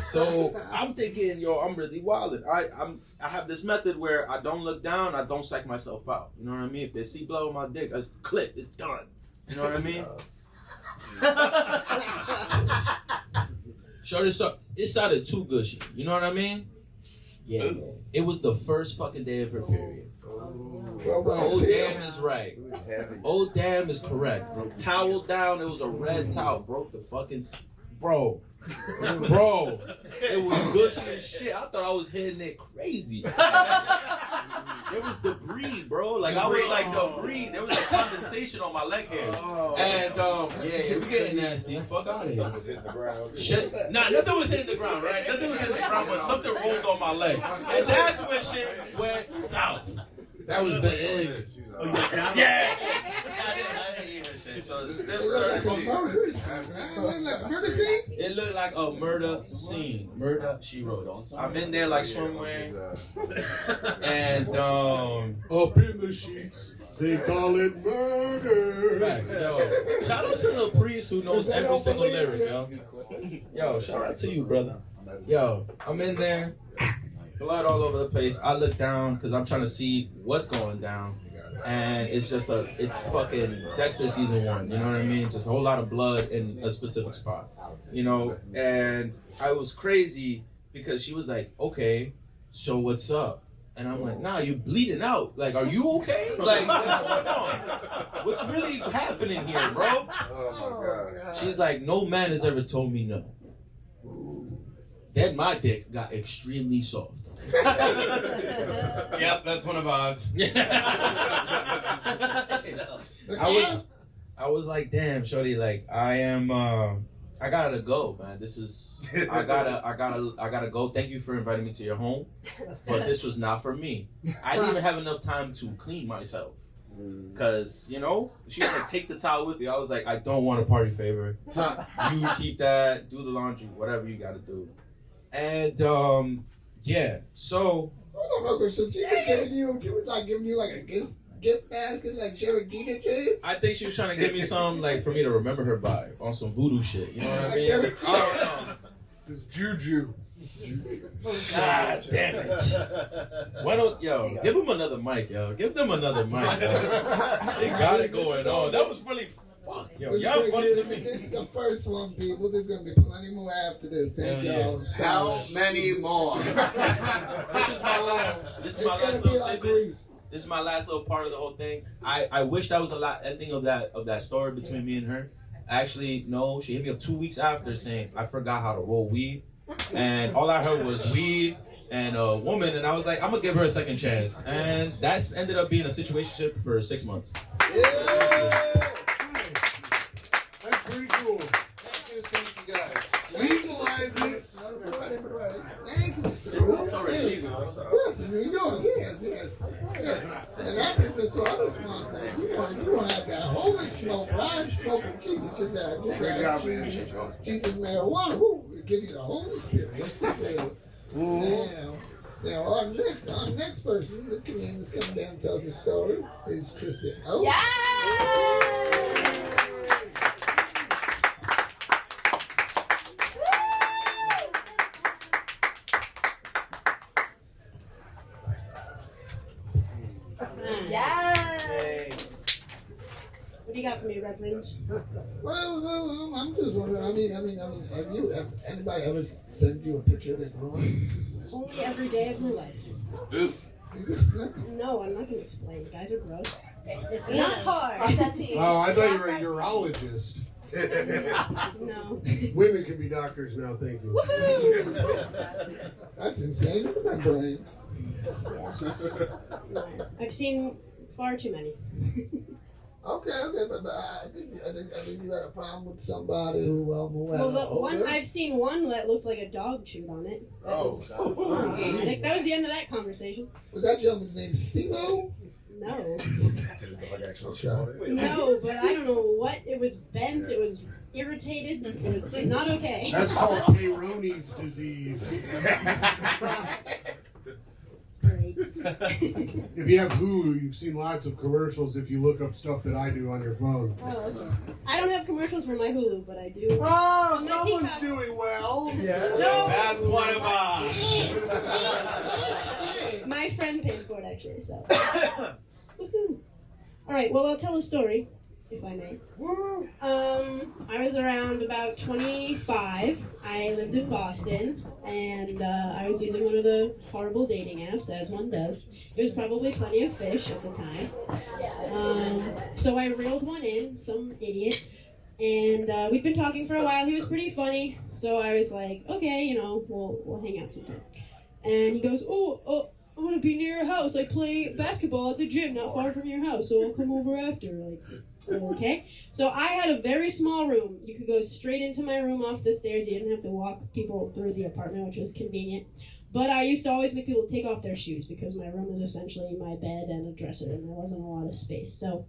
so I'm thinking, yo, I'm really wilding. I have this method where I don't look down, I don't psych myself out. You know what I mean? If they see blood on my dick, I just click, it's done. You know what I mean? Shorty, it sounded too gushy. You know what I mean? Yeah. It was the first fucking day of her period. Oh damn is right. Oh damn is correct. Towel down. It was a red towel. Broke the fucking bro. It was gushy as shit. I thought I was hitting it crazy. There was debris, bro. Like I was like debris. There was like condensation on my leg hairs. And yeah, we getting nasty. Fuck out of here. Shit. Nah, nothing was hitting the ground, right? Nothing was hitting the ground, but something rolled on my leg. And that's when shit went south. That was the egg. Yeah. I didn't eat that shit. So it's It looked like a murder scene. Murder, she wrote. I'm in there like swimwear. And up in the sheets, they call it murder. Facts, yo. Shout out to the priest who knows every single lyric, yo. Yo, shout out to you, brother. Yo, I'm in there. Blood all over the place. I look down because I'm trying to see what's going down. And it's just it's fucking Dexter season 1. You know what I mean? Just a whole lot of blood in a specific spot. And I was crazy because she was like, okay, so what's up? And I'm like, nah, you're bleeding out. Like, are you okay? Like, what's going on? What's really happening here, bro? Oh my God. She's like, no man has ever told me no. Then my dick got extremely soft. Yep, that's one of ours. I was like, damn, shorty, like I gotta go, man. I gotta go. Thank you for inviting me to your home, but this was not for me. I didn't even have enough time to clean myself. Cause she was like, take the towel with you. I was like, I don't want a party favor. You keep that, do the laundry, whatever you gotta do. And yeah, so she was like giving you like a gift basket, like Sherry Dita shit. I think she was trying to give me some like for me to remember her by on some voodoo shit. You know what I mean? I don't know. It's juju. God damn it! Why don't give them another mic, yo? Give them another mic, yo. They got it going on. That was really fuck, yo. Y'all funny to me. This is the first one, people. There's gonna be plenty more after this. Thank y'all. How many more? This is my last. This is my last little tidbit. This is my last little part of the whole thing. I wish that was the ending of that story between me and her. Actually, no. She hit me up 2 weeks after saying I forgot how to roll weed. And all I heard was weed and a woman, and I was like, I'm gonna give her a second chance. And that's ended up being a situationship for 6 months. Yeah. That's pretty cool. Thank you guys. Legalize it. Thank you, Mr. Cool. Yes, in New York, yes. And that brings us to other sponsors. If you want to have that holy smoke, right? Smoking Jesus, just have Jesus marijuana. Woo. give you the Holy Spirit. What's the deal? Now our next person, the comedian that's coming down and tells a story is Kristen. Oh. What do you got for me, Reverend? Well, I'm just wondering. I mean, have anybody ever sent you a picture of their groin? Only every day of my life. Please explain. No, I'm not going to explain. Guys are gross. It's not hard. Oh, I thought you were a urologist. No. Women can be doctors now, thank you. That's insane. Look at my brain. Yes. I've seen far too many. Okay, but I think you had a problem with somebody who Well, the one I've seen one that looked like a dog chewed on it. That was the end of that conversation. Was that gentleman's name Steve-O? No. Did the dog actually chew on it? No, but I don't know what. It was bent. It was irritated. It was not okay. That's called Peyronie's disease. If you have Hulu, you've seen lots of commercials if you look up stuff that I do on your phone. Oh, I don't have commercials for my Hulu, but I do. Oh, someone's doing well. Yeah. No. That's one of us. My friend pays for it, actually, so. Woohoo. All right, well, I'll tell a story, if I may. I was around about 25. I lived in Boston, and I was using one of the horrible dating apps, as one does. It was probably Plenty of Fish at the time. So I reeled one in, some idiot, and we'd been talking for a while. He was pretty funny, so I was like, okay, we'll hang out sometime. And he goes, oh, I want to be near your house. I play basketball at the gym not far from your house, so I'll come over after. Like, okay. So I had a very small room. You could go straight into my room off the stairs. You didn't have to walk people through the apartment, which was convenient. But I used to always make people take off their shoes because my room was essentially my bed and a dresser, and there wasn't a lot of space. So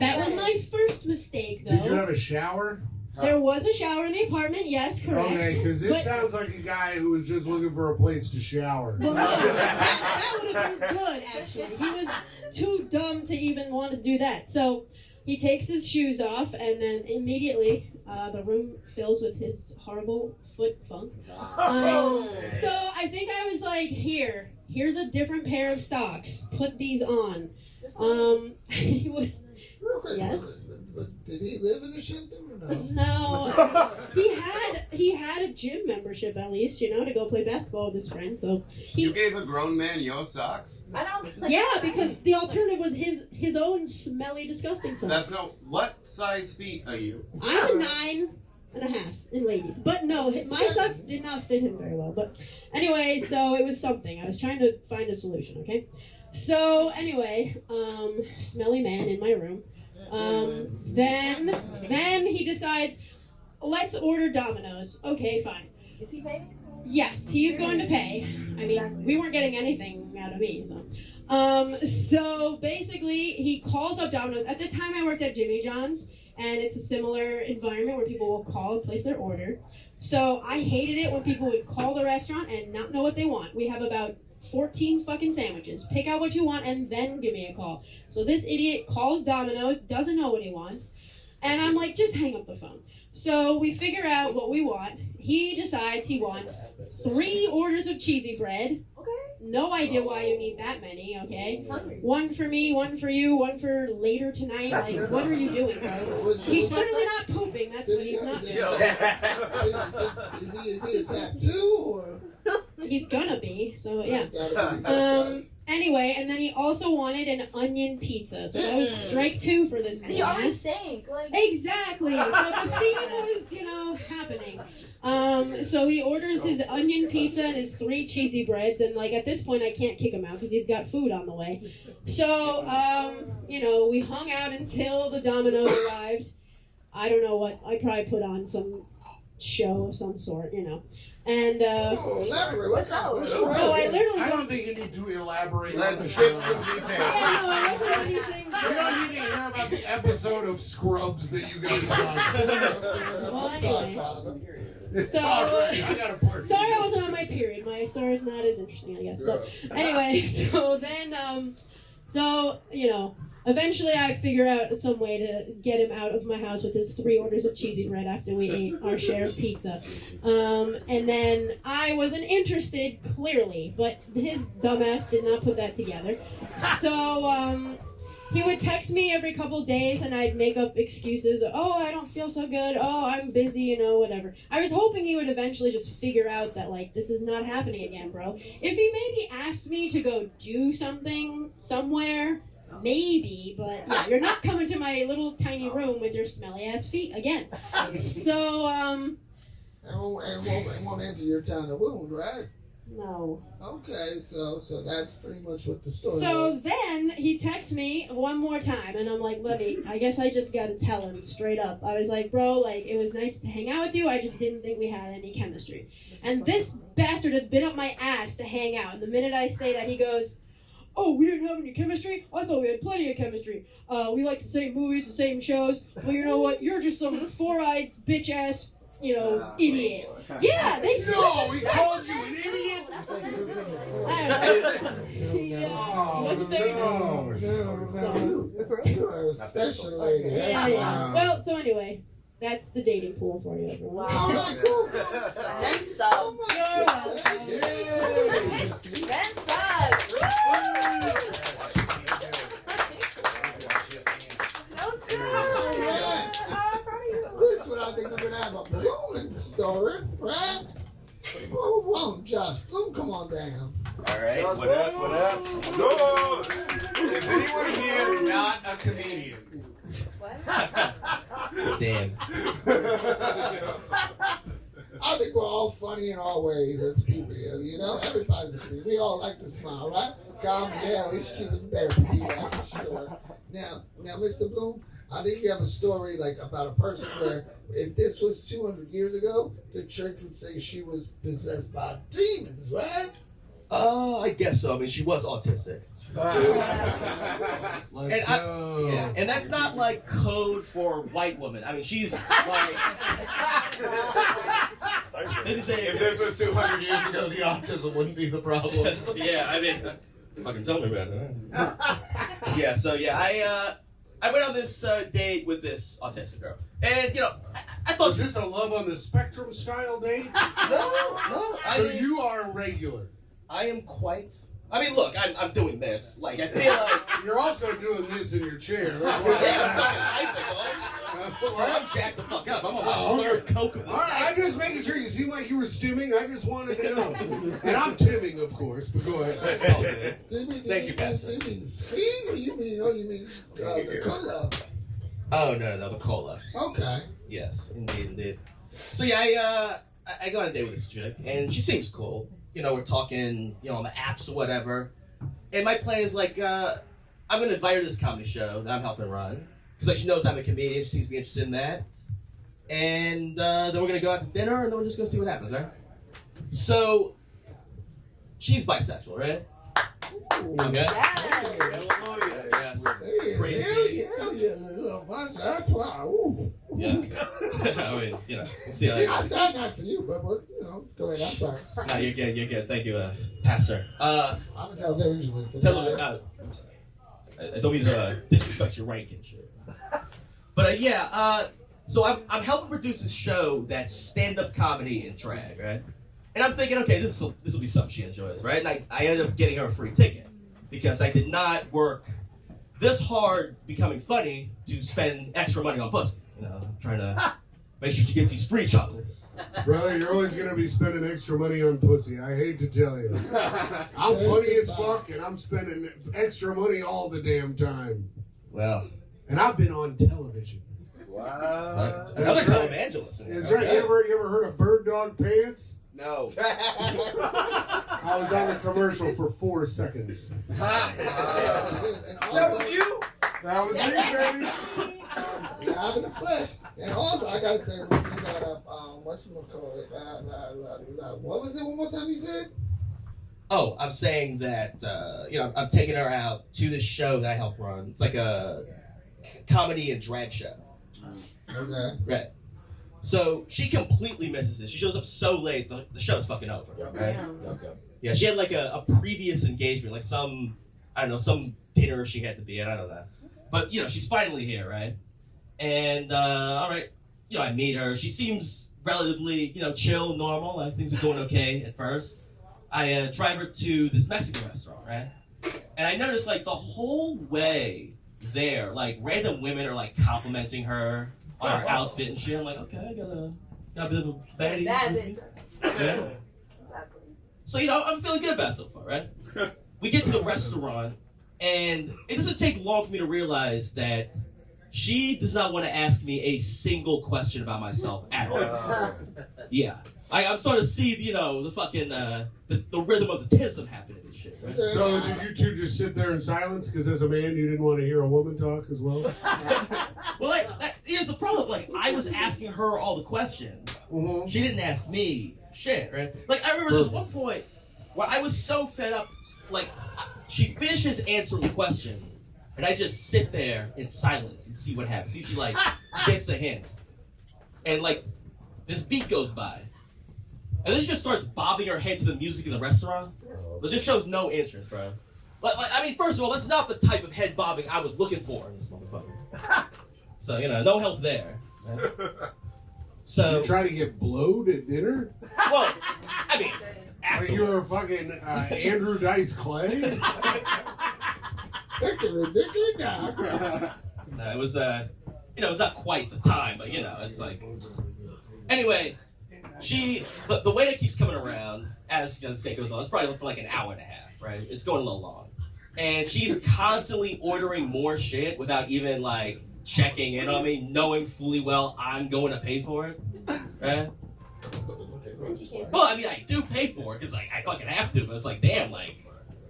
that was my first mistake, though. Did you have a shower? There was a shower in the apartment, yes, correct. Okay, because this sounds like a guy who was just looking for a place to shower. Well, that would have been good, actually. He was too dumb to even want to do that. So he takes his shoes off, and then immediately the room fills with his horrible foot funk. So I think I was like, here's a different pair of socks. Put these on. He was... Yes? Did he live in the shelter or no? No. He had a gym membership at least, to go play basketball with his friends. So You gave a grown man your socks? Yeah, because the alternative was his own smelly, disgusting socks. That's no. What size feet are you? I'm a 9.5 in ladies, but no, my socks did not fit him very well. But anyway, so it was something. I was trying to find a solution. Okay, so anyway, smelly man in my room. Then he decides, let's order Domino's. Okay, fine. Is he paying? Yes, he's going to pay. I mean, we weren't getting anything out of me, so. So basically, he calls up Domino's. At the time, I worked at Jimmy John's, and it's a similar environment where people will call and place their order. So I hated it when people would call the restaurant and not know what they want. We have about 14 fucking sandwiches. Pick out what you want and then give me a call. So this idiot calls Domino's, doesn't know what he wants, and I'm like, just hang up the phone. So we figure out what we want. He decides he wants 3 orders of cheesy bread. Okay. No idea why you need that many, okay? One for me, one for you, one for later tonight. Like, what are you doing, bro? He's certainly not pooping. That's what he's not doing. Is he a tattoo or? He's gonna be, so yeah. Anyway, and then he also wanted an onion pizza, so that was strike 2 for this guy. He already stank. Like... Exactly. So the theme was, happening. So he orders his onion pizza and his 3 cheesy breads, and at this point I can't kick him out because he's got food on the way. So, we hung out until the Domino's arrived. I don't know what. I probably put on some show of some sort, And elaborate. What's up? No, I literally. I don't think you need to elaborate on Let's the skip show. some details. Yeah, no, it wasn't anything. We don't need to hear about the episode of Scrubs that you guys watched. Well, anyway. So, I got a part. sorry I wasn't on my period. My story's not as interesting, I guess. But anyway, so then, eventually I figure out some way to get him out of my house with his 3 orders of cheesy bread after we ate our share of pizza. And then I wasn't interested, clearly, but his dumbass did not put that together. So, he would text me every couple days and I'd make up excuses. Oh, I don't feel so good. Oh, I'm busy, whatever. I was hoping he would eventually just figure out that, this is not happening again, bro. If he maybe asked me to go do something somewhere, maybe, but yeah, you're not coming to my little tiny room with your smelly ass feet again. So, It won't enter your town of wound, right? no. Okay, so that's pretty much what the story So was. then he texts me one more time, and I'm like, I guess I just gotta tell him straight up. I was like, bro, it was nice to hang out with you, I just didn't think we had any chemistry. And this bastard has been up my ass to hang out, and the minute I say that, he goes, oh, we didn't have any chemistry? I thought we had plenty of chemistry. We like the same movies, the same shows. Well, you know what? You're just some 4-eyed bitch-ass, idiot. Yeah, they No, he called you an idiot? wasn't there. You are a special lady. Yeah. Well, so anyway, that's the dating pool for you, everyone. All right, cool. That's So much. You're welcome. Ben sucks. That was good. This one I think we're gonna have a blooming story, right? Whoa, Josh, Bloom, come on down. All right, what up? No! Is anyone here not a comedian? Damn. I think we're all funny in our ways. Let's be real, Everybody's a comedian. We all like to smile, right? Gabrielle is she the therapy, that's for sure. Now, Mr. Bloom, I think you have a story about a person where if this was 200 years ago, the church would say she was possessed by demons, right? I guess so. I mean, she was autistic. Let's go. And that's not code for white woman. I mean, she's If this was 200 years ago, the autism wouldn't be the problem. Yeah, I mean, fucking tell me about it. Yeah, so I went on this date with this autistic girl, and I thought Was this a love on the spectrum style date? no. So you are a regular. I am quite. I mean, look, I'm doing this. I feel like You're also doing this in your chair. That's yeah, why. I'm fucking hyper, I'm jacked the fuck up. I'm on my third coke of the All right, I'm just making sure. You seem like you were stimming. I just wanted to know. And I'm timming, of course, but go ahead. Thank you, Pastor. You mean skiing or you mean the cola? Oh no, the cola. Okay. Yes, indeed. So yeah, I go on a date with this chick, and she seems cool. We're talking, on the apps or whatever. And my plan is I'm gonna invite her to this comedy show that I'm helping run. Because she knows I'm a comedian, she seems to be interested in that. And then we're gonna go out to dinner and then we're just gonna see what happens, right? So she's bisexual, right? Okay. Yes. Praise be. Hell yeah, little bunch. That's why. Ooh. Yeah. I mean, see how That's not for you, but go ahead. I'm sorry. No, you're good. Thank you, Pastor. I'm a televangelist. I don't mean to disrespect your rank and shit. But so I'm helping produce this show that's stand-up comedy and drag, right? And I'm thinking, okay, this will be something she enjoys, right? And I ended up getting her a free ticket because I did not work this hard becoming funny to spend extra money on pussy. Trying to make sure she gets these free chocolates. Brother, you're always going to be spending extra money on pussy. I hate to tell you. I'm funny as fuck, and I'm spending extra money all the damn time. Well. And I've been on television. Wow. Another televangelist. Is right. You ever heard of Bird Dog Pants? No. I was on the commercial for 4 seconds. That was you? That was me, baby. Live in the flesh. And also, I gotta say, we got whatchamacallit, what was it one more time you said? Oh, I'm saying that, I'm taking her out to this show that I help run. It's like a comedy and drag show. Okay. Right. So she completely misses it. She shows up so late, the show's fucking over. Right? Yeah, she had like a previous engagement, like some dinner she had to be at, I don't know. But, she's finally here, right? And, all right, I meet her. She seems relatively, chill, normal. Like, things are going okay at first. I drive her to this Mexican restaurant, right? And I noticed, like, the whole way there, like, random women are, like, complimenting her on her outfit and shit. I'm like, okay, I got a bit of a baddie. Yeah. So, I'm feeling good about it so far, right? We get to the restaurant, and it doesn't take long for me to realize that she does not want to ask me a single question about myself at all. Yeah. I'm starting to see, the fucking, the rhythm of the tism happening and shit, right? So did you two just sit there in silence because as a man you didn't want to hear a woman talk as well? Well, here's the problem. Like, I was asking her all the questions. Mm-hmm. She didn't ask me shit, right? Like, I remember this one point where I was so fed up, like, she finishes answering the question, and I just sit there in silence and see what happens. See if she, like, gets the hints. And, like, this beat goes by. And then she just starts bobbing her head to the music in the restaurant. But just shows no interest, bro. Like, I mean, first of all, that's not the type of head bobbing I was looking for in this motherfucker. So, no help there. Right? So Did you try to get blowed at dinner? Well, I mean, like you were fucking Andrew Dice Clay? No, it was it's not quite the time, but it's like. Anyway, the way that keeps coming around as this day goes on, it's probably for like an hour and a half, right? It's going a little long, and she's constantly ordering more shit without even like checking in on me, knowing fully well I'm going to pay for it, right? Well, I mean, I do pay for it because like I fucking have to, but it's like, damn, like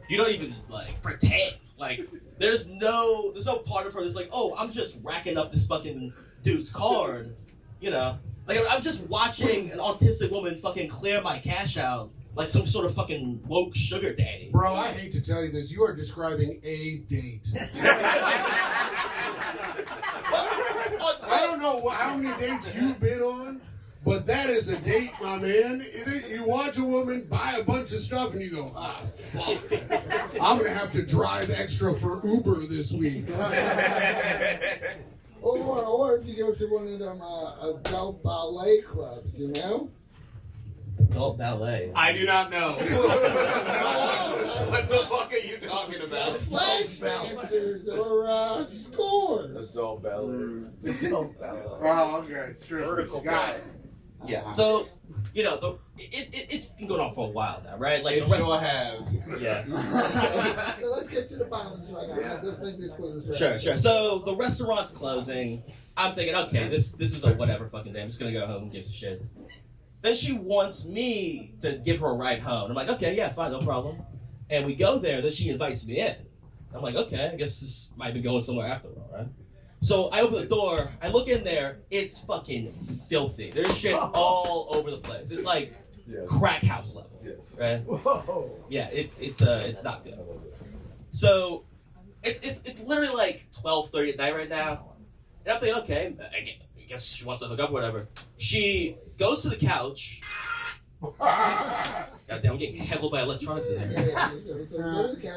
you don't even like pretend. Like there's no part of her that's like, oh, I'm just racking up this fucking dude's card, Like I'm just watching an autistic woman fucking clear my cash out like some sort of fucking woke sugar daddy. Bro, I hate to tell you this, you are describing a date. I don't know how many dates you've been on, but that is a date, my man. You watch a woman buy a bunch of stuff and you go, fuck. I'm going to have to drive extra for Uber this week. Or if you go to one of them adult ballet clubs, Adult ballet? I do not know. What the fuck are you talking about? Flash dancers or scores. Adult ballet. Oh, okay. It's true. Vertical Got it. Yeah. So, it's been going on for a while now, right? Like It sure has. Yes. So let's get to the bottom so I got this thing discloses. Sure. So the restaurant's closing. I'm thinking, okay, this was a whatever fucking day. I'm just gonna go home and give a shit. Then she wants me to give her a ride home. I'm like, okay, yeah, fine, no problem. And we go there. Then she invites me in. I'm like, okay, I guess this might be going somewhere after all, right? So I open the door. I look in there. It's fucking filthy. There's shit all over the place. It's like crack house level, right? Whoa. Yeah, it's not good. So it's literally like 12:30 at night right now, and I'm thinking, okay, I guess she wants to hook up, or whatever. She goes to the couch. Goddamn, I'm getting heckled by electronics in here.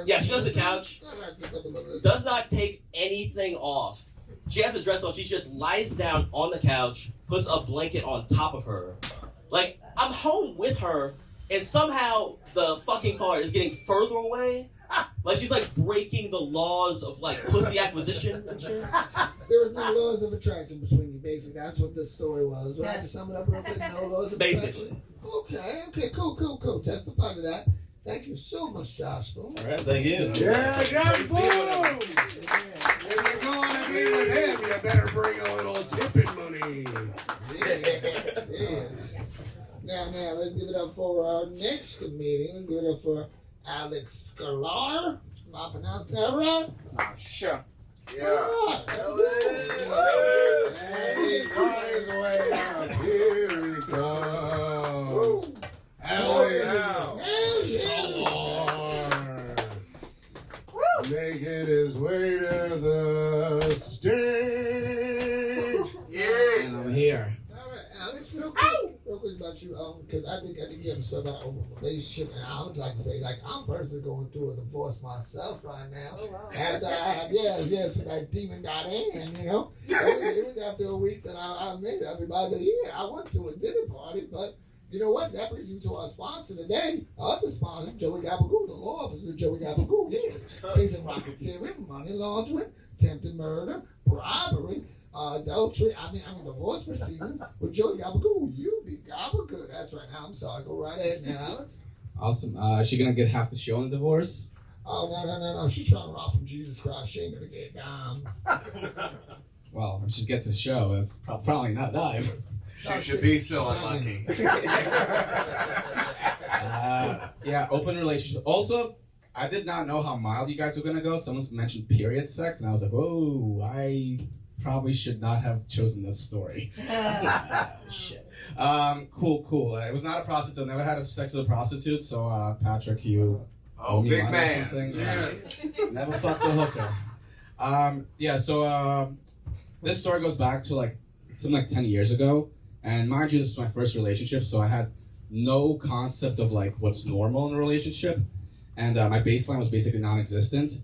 Yeah, she goes to the couch. Does not take anything off. She has a dress on. She just lies down on the couch, puts a blanket on top of her. Like, I'm home with her, and somehow the fucking part is getting further away. Like, she's like breaking the laws of like pussy acquisition and shit. There was no laws of attraction between you, basically. That's what this story was. Right? To sum it up real quick, no laws of attraction. Okay, cool. Testify to that. Thank you so much, Josh. All right, thank you. Yeah, got food. If you're going to be with him, you better bring a little tipping money. Yes. Now, let's give it up for our next comedian. Let's give it up for Alex Scalar. Am I pronouncing that right? Sure. Yeah. Right. He's on his way out. Here he comes. Alex Scalar. Making his way to the stage. And I'm here. All right, Alex. real quick about you, because I think you have said about a relationship, and I would like to say, like, I'm personally going through a divorce myself right now. Oh, wow. After I had, so that demon got in, you know. It was after a week that I made everybody, I went to a dinner party, but you know what? That brings me to our sponsor today. Our other sponsor, Joey Gabagoo, the law officer, Joey Gabagoo, yes. Case of racketeering, money laundering, attempted murder, bribery, adultery, I mean divorce proceedings with Joey Gabagoo. You be Gabagoo. That's right. Now I'm sorry. Go right ahead now, Alex. Awesome. Is she gonna get half the show in divorce? Oh no. She's trying to rob from Jesus Christ. She ain't gonna get down. Well, if she gets a show, it's probably not dime. She should be so unlucky. Yeah, open relationship. Also, I did not know how mild you guys were gonna go. Someone mentioned period sex, and I was like, whoa, I probably should not have chosen this story. Shit. Cool. It was not a prostitute. Never had sex with a prostitute. So, Patrick, you owe me big money man. or something. Yeah. Never fucked a hooker. So this story goes back to something like 10 years ago. And mind you, this is my first relationship, so I had no concept of what's normal in a relationship. And my baseline was basically non-existent.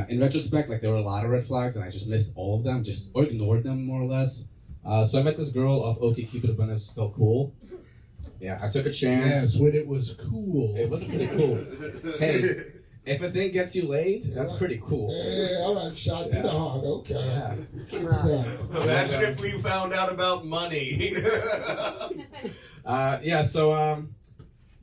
In retrospect, there were a lot of red flags, and I just missed all of them, or ignored them more or less. So I met this girl off OkCupid when it's still cool. Yeah, I took a chance. Yes, when it was cool. It was pretty cool. Hey, if a thing gets you laid, that's pretty cool. Yeah, all right, shot to the heart. Okay. Yeah. Imagine if we found out about money.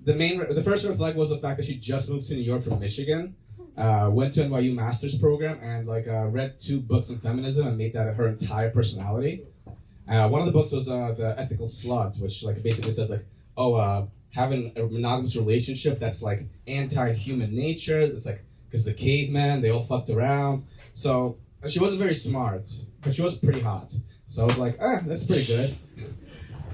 The first red flag was the fact that she just moved to New York from Michigan. Went to NYU master's program and read 2 books on feminism and made that her entire personality. One of the books was The Ethical Slut, which basically says having a monogamous relationship that's anti-human nature. It's because the cavemen, they all fucked around. So she wasn't very smart, but she was pretty hot. So I was like, that's pretty good.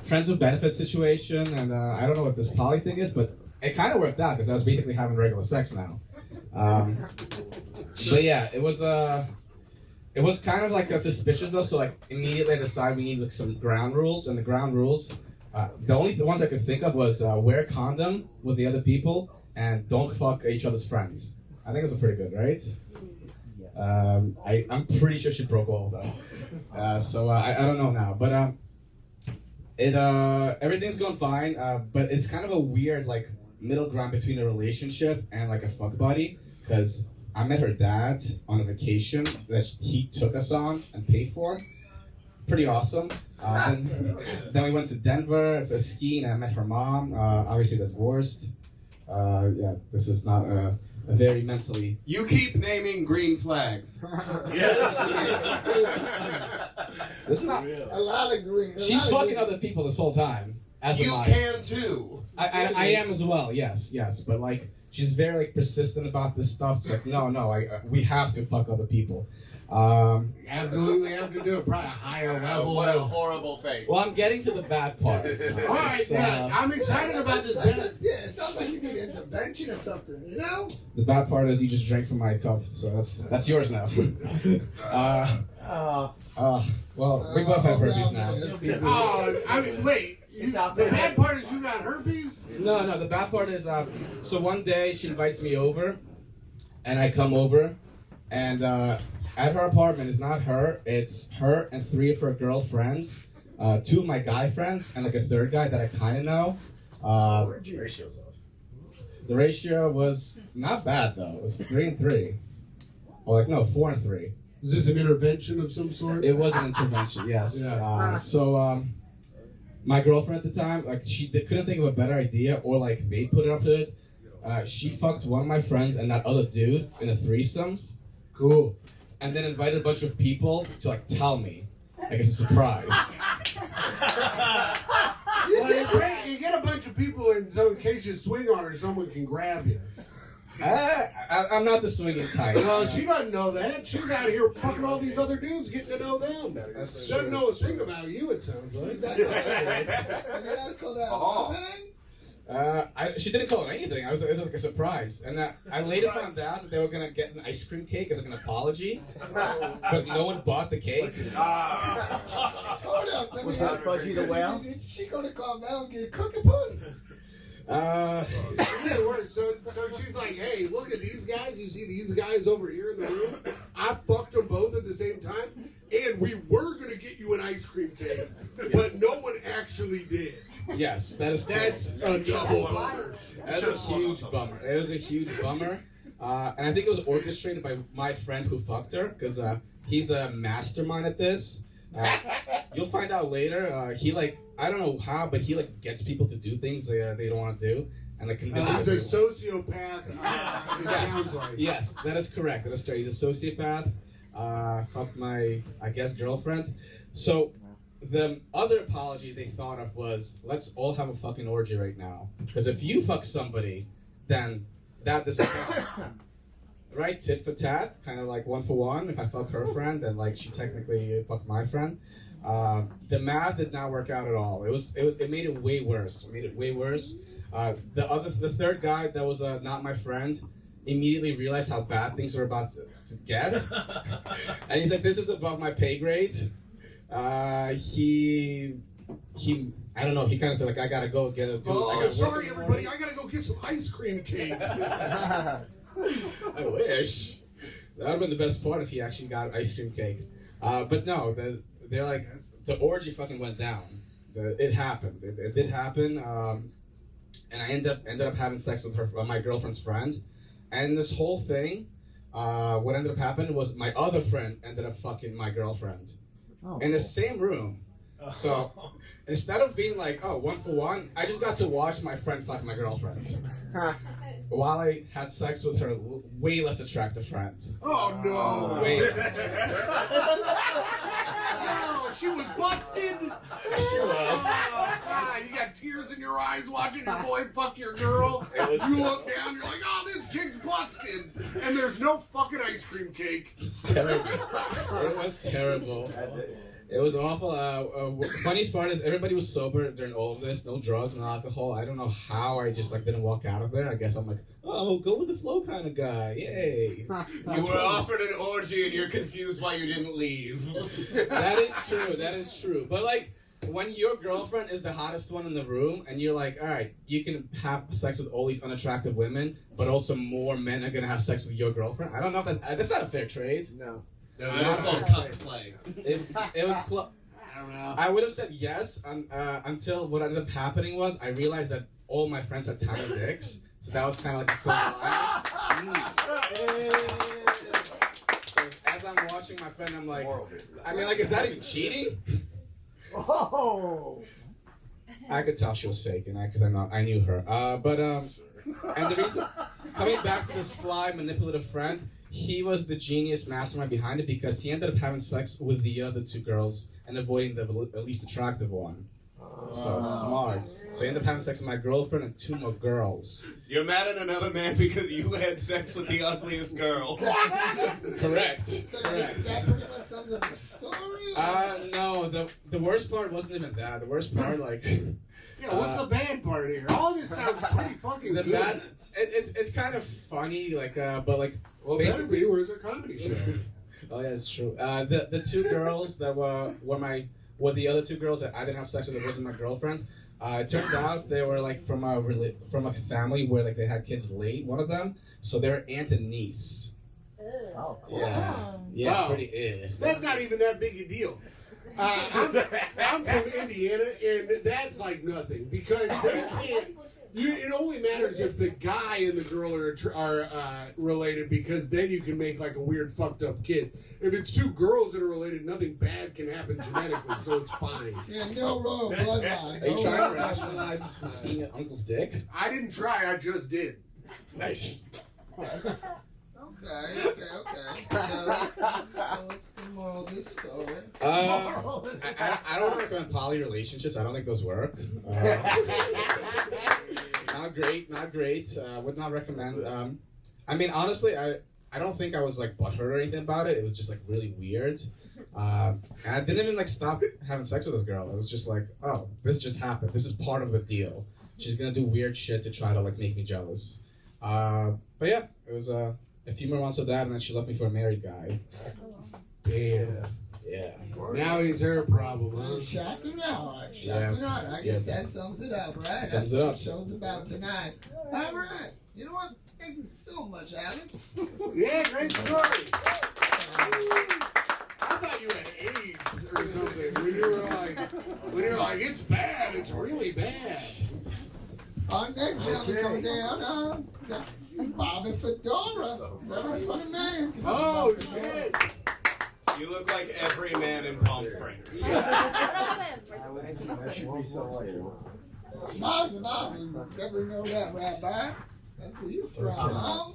Friends with benefits situation, and I don't know what this poly thing is, but it kind of worked out because I was basically having regular sex now. But yeah, it was kind of suspicious though. So immediately I decided we need some ground rules, and the ground rules, the only ones I could think of was wear a condom with the other people and don't fuck each other's friends. I think that's pretty good, right? I'm pretty sure she broke all of them. So I don't know now, but everything's going fine. But it's kind of a weird middle ground between a relationship and a fuck buddy, because I met her dad on a vacation that he took us on and paid for. Pretty awesome. Then we went to Denver for skiing, and I met her mom. Obviously divorced. This is not a very mentally. You keep naming green flags. This is not a lot of green. She's fucking other people this whole time. You can too. I am as well. Yes, but she's very persistent about this stuff. It's no, we have to fuck other people. Absolutely have to do it. Probably a higher level. What a horrible fate. Well, I'm getting to the bad part. All right, I'm excited about this. Yeah, it sounds like you need intervention or something, you know? The bad part is you just drank from my cup, so that's yours now. Well, we both have herpes now. Wait. The bad part is you got herpes? No, the bad part is, so one day she invites me over, and I come over, and at her apartment, it's not her, it's her and 3 of her girlfriends, 2 of my guy friends, and a 3rd guy that I kind of know. The ratio was not bad, though. It was 3 and 3. Or 4 and 3. Is this an intervention of some sort? It was an intervention, yes. Yeah. My girlfriend at the time, they couldn't think of a better idea, or they put it up to it. She fucked one of my friends and that other dude in a threesome. Cool. And then invited a bunch of people to tell me, as a surprise. Well, you get a bunch of people, and so in case you swing on her, someone can grab you. I'm not the swinging type. Well, she doesn't know that. She's out here fucking all these other dudes, getting to know them. She doesn't know a thing about you, it sounds like. That's called that. She didn't call it anything. It was like a surprise, and I later found out that they were gonna get an ice cream cake as like an apology, but no one bought the cake. Hold up, let me have Fudgy the whale? Is she gonna come out and get cookie puss? It works. So she's like, hey, look at these guys. You see these guys over here in the room? I fucked them both at the same time, and we were gonna get you an ice cream cake, but no one actually did. Yes, that is correct. That's a double bummer. That's a huge bummer. It was a huge bummer, and I think it was orchestrated by my friend who fucked her because he's a mastermind at this. You'll find out later. He I don't know how, but he gets people to do things they don't want to do, and convinces. He's a sociopath. It sounds like. Yes, that is correct. That is correct. He's a sociopath. Fucked my, I guess, girlfriend. So the other apology they thought of was, let's all have a fucking orgy right now. Because if you fuck somebody, then that doesn't count. Right? Tit for tat, kind of like 1 for 1. If I fuck her friend, then she technically fucked my friend. The math did not work out at all. It made it way worse. The third guy that was not my friend immediately realized how bad things were about to get, and he's like, "This is above my pay grade." He I don't know. He kind of said I gotta go get a. Sorry everybody, I gotta go get some ice cream cake. I wish. That would have been the best part if he actually got ice cream cake. But no, they're like, the orgy fucking went down. It happened. It did happen. And I ended up having sex with my girlfriend's friend. And this whole thing, what ended up happening was my other friend ended up fucking my girlfriend. In the same room. So instead of being like, 1 for 1, I just got to watch my friend fuck my girlfriend. While I had sex with her way less attractive friend. Oh no! Way Oh, she was busted. She was. You got tears in your eyes watching your boy fuck your girl. You look down, you're like, oh, this chick's busted, and there's no fucking ice cream cake. It's terrible. It was terrible. It was awful. Funniest part is everybody was sober during all of this. No drugs, no alcohol. I don't know how I just didn't walk out of there. I guess I'm like, oh, go with the flow kind of guy. Yay. You were offered an orgy and you're confused why you didn't leave. That is true. That is true. But when your girlfriend is the hottest one in the room and you're like, all right, you can have sex with all these unattractive women, but also more men are going to have sex with your girlfriend. I don't know if that's not a fair trade. No. No, that is called cuck play. It was close. I don't know. I would have said yes until what ended up happening was I realized that all my friends had tiny dicks, so that was kind of like a silver lining. So as I'm watching my friend, I'm like, is that even cheating? Oh. I could tell she was faking it because I knew her. And the reason, coming back to the sly, manipulative friend, he was the genius mastermind behind it because he ended up having sex with the other 2 girls and avoiding the least attractive one. So smart. So he ended up having sex with my girlfriend and 2 more girls. You're mad at another man because you had sex with the ugliest girl. Correct. So that pretty much sums up the story? No, the worst part wasn't even that. The worst part, Yeah, what's the bad part here? All this sounds pretty fucking good. It's kind of funny, well, better be. Where's our comedy show? Oh yeah, it's true. The 2 girls that were the other 2 girls that I didn't have sex with that wasn't my girlfriend. It turned out they were from a family where they had kids late. One of them, so they're aunt and niece. Oh, cool. Yeah, Wow. pretty. That's not even that big a deal. I'm from Indiana, and that's like nothing because they can't. It only matters if the guy and the girl are related, because then you can make a weird fucked up kid. If it's 2 girls that are related, nothing bad can happen genetically, so it's fine. Yeah, no wrong bloodline. Are you trying to rationalize seeing your uncle's dick? I didn't try, I just did. Nice. Okay. So what's the moral of this story? I don't recommend poly relationships. I don't think those work. Not great. Would not recommend. Honestly, I don't think I was butthurt or anything about it. It was just really weird. And I didn't even stop having sex with this girl. It was just oh, this just happened. This is part of the deal. she's gonna do weird shit to try to like make me jealous. But yeah, it was a few more months of that, and then she left me for a married guy. Damn. Yeah. Now he's her problem, huh? Shocked or not? Shocked Yeah. or not? I guess that sums it up, right? Sums That's it what up. the show's about tonight. All right. You know what? Thank you so much, Alex. Yeah, great story. I thought you had AIDS or something. When you were like, it's bad. It's really bad. Our next gentleman come down, Bobby Fedora. Very funny man. Oh, shit. You look like every man in Palm Springs. Bobby, never know that, Rabbi. That's where you from, huh?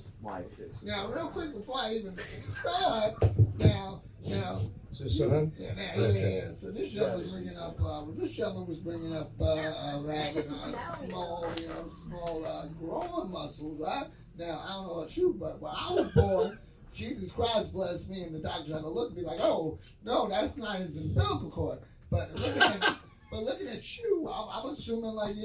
Now, real quick before I even start, now. Is this on? Yeah. So this gentleman was bringing up. Having small growing muscles, right? Now I don't know about you, but when I was born, Jesus Christ blessed me, and the doctor had to look and be like, "Oh no, that's not his umbilical cord." But looking at you, I'm assuming like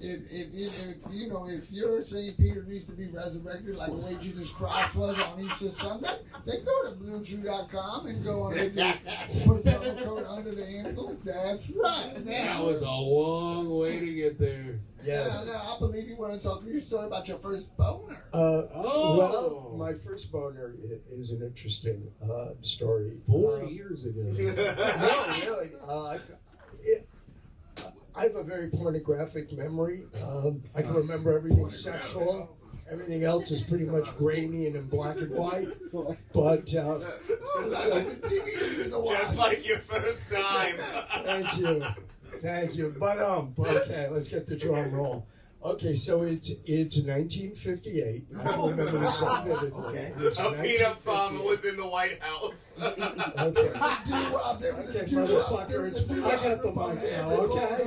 if you're St. Peter needs to be resurrected like the way Jesus Christ was on Easter Sunday, then go to BlueChew.com and go on and put the promo code under the influence. That's right. That was a long way to get there. Yes. Now, I believe you want to talk your story about your first boner. Well, my first boner is an interesting story. 4 years ago. No, really. I have a very pornographic memory. I can remember everything sexual. Everything else is pretty much grainy and in black and white. But just like your first time. Thank you. But okay, let's get the drum roll. Okay, so it's 1958. I can remember this so vividly. A peanut farmer was in the White House. Okay, motherfucker, I got the mic now, okay?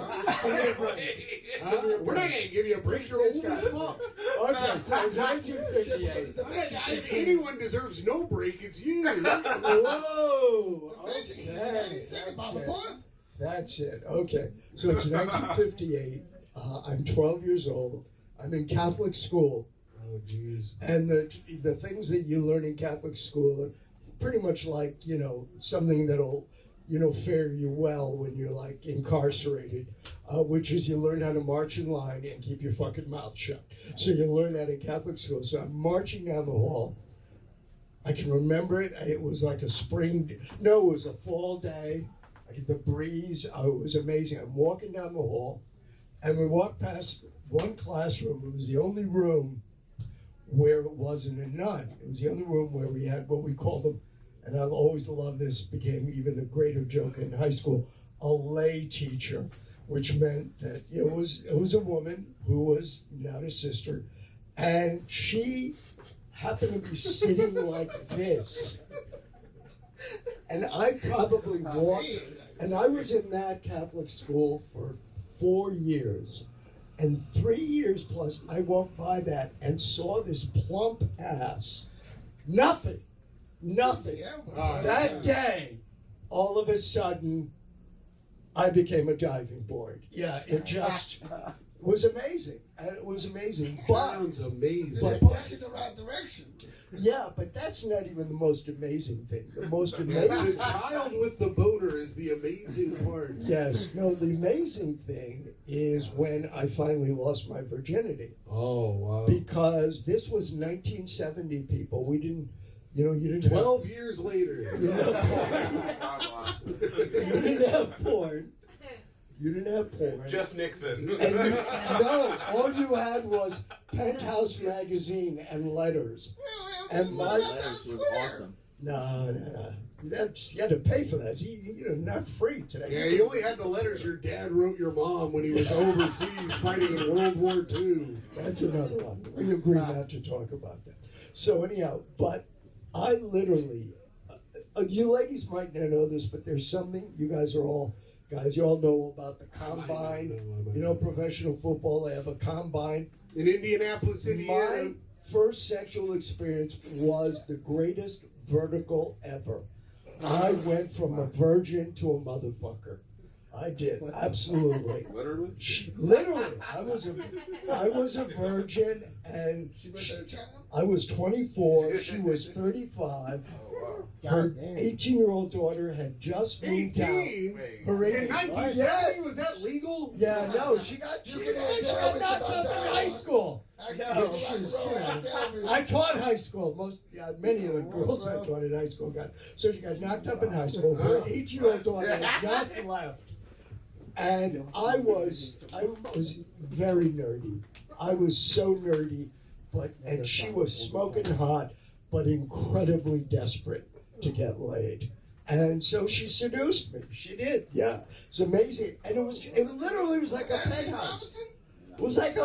We're not going to give you a break. You're old as fuck. Okay, so it's 1958. If anyone deserves no break, it's you. Whoa! That's it. Okay, so it's 1958. I'm 12 years old. I'm in Catholic school. Oh, jeez. And the things that you learn in Catholic school are pretty much like, something that'll, fare you well when you're like incarcerated, which is you learn how to march in line and keep your fucking mouth shut. So you learn that in Catholic school. So I'm marching down the hall. I can remember it. It was like it was a fall day. I get the breeze. It was amazing. I'm walking down the hall. And we walked past one classroom. It was the only room where it wasn't a nun. It was the only room where we had what we called them, and I've always loved this, became even a greater joke in high school, a lay teacher, which meant that it was a woman who was not a sister, and she happened to be sitting like this. And I probably walked, and I was in that Catholic school for 4 years, and 3 years plus I walked by that and saw this plump ass. Nothing. That day, all of a sudden, I became a diving board. Yeah, it just was amazing. It was amazing. Sounds amazing. It puts you in the right direction. Yeah, but that's not even the most amazing thing. The most The amazing child with the boner is the amazing part. Yes, no, the amazing thing is when I finally lost my virginity. Oh, wow. Because this was 1970, people. We didn't, you didn't 12 years later. You didn't have porn. You didn't have porn. Just Nixon. No, all you had was Penthouse magazine and letters. And my letters was awesome. No. You had to pay for that. You're not free today. Yeah, you only had the letters your dad wrote your mom when he was overseas fighting in World War II. That's another one. We agreed not to talk about that. So anyhow, but I literally, you ladies might not know this, but there's something, you all know about the combine. Professional football, they have a combine. In Indianapolis, Indiana. My first sexual experience was the greatest vertical ever. I went from a virgin to a motherfucker. I did, absolutely. Literally? Literally, I was a virgin, and I was 24. She was 35. Her 18-year-old daughter had just moved 18? out. Her In 18 1970, yes. was that legal? Yeah, no, she got knocked up in high school. No, I taught high school. Many of the girls I taught in high school got. So she got knocked up in high school. Her 8-year-old daughter had just left, and I was very nerdy. I was so nerdy, and she was smoking hot, but incredibly desperate to get laid. And so she seduced me. She did, yeah. It's amazing. And it literally was like a penthouse. It was like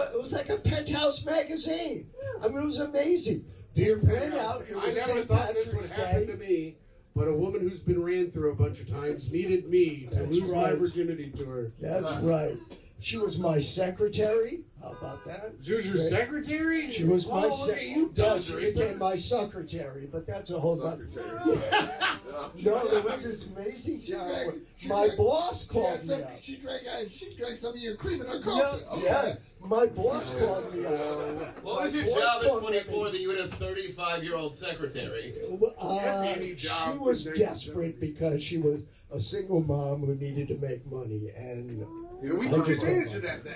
a penthouse magazine. I mean, it was amazing. Dear went Penthouse, out. It I was never St. thought this would Patrick's happen Day. to me, but a woman who's been ran through a bunch of times needed me to That's lose my right. virginity to her. That's right. She was my secretary. How about that? She was your secretary? She was my look at you, No, Dutch she Reaper. became my secretary, but that's a whole other. No, there was this amazing time. My boss called me up. She drank some of your cream in her coffee. Yeah, my boss called me up. What was your My boss job at called me 24 that you would have 35-year-old secretary? She was desperate because she was a single mom who needed to make money, and We I took just advantage got of that then.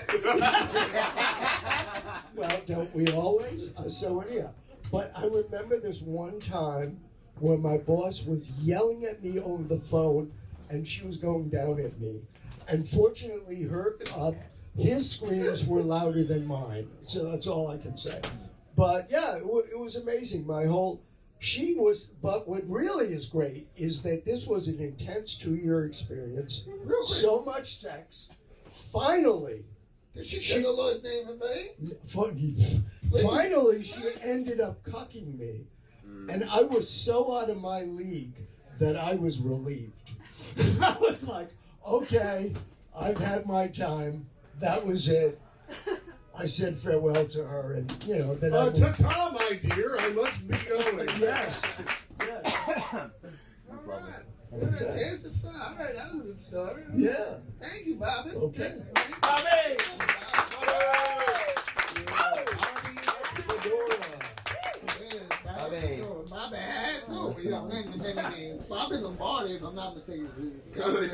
Well, don't we always? So anyhow, but I remember this one time when my boss was yelling at me over the phone, and she was going down at me. And fortunately, his screams were louder than mine, so that's all I can say. But yeah, it was amazing. But what really is great is that this was an intense 2-year experience. So much sex. Finally. Did she take a Lord's name in vain? Finally, she ended up cucking me. And I was so out of my league that I was relieved. I was like, okay, I've had my time. That was it. I said farewell to her, and then ta-ta, my dear. I must be going. Yes. No problem. Testify. All right, that was a good story. Yeah. Thank you, Bobby. Okay. Bobby! Bobby hats over. Bobby Lombardi, if I'm not mistaken, is coming.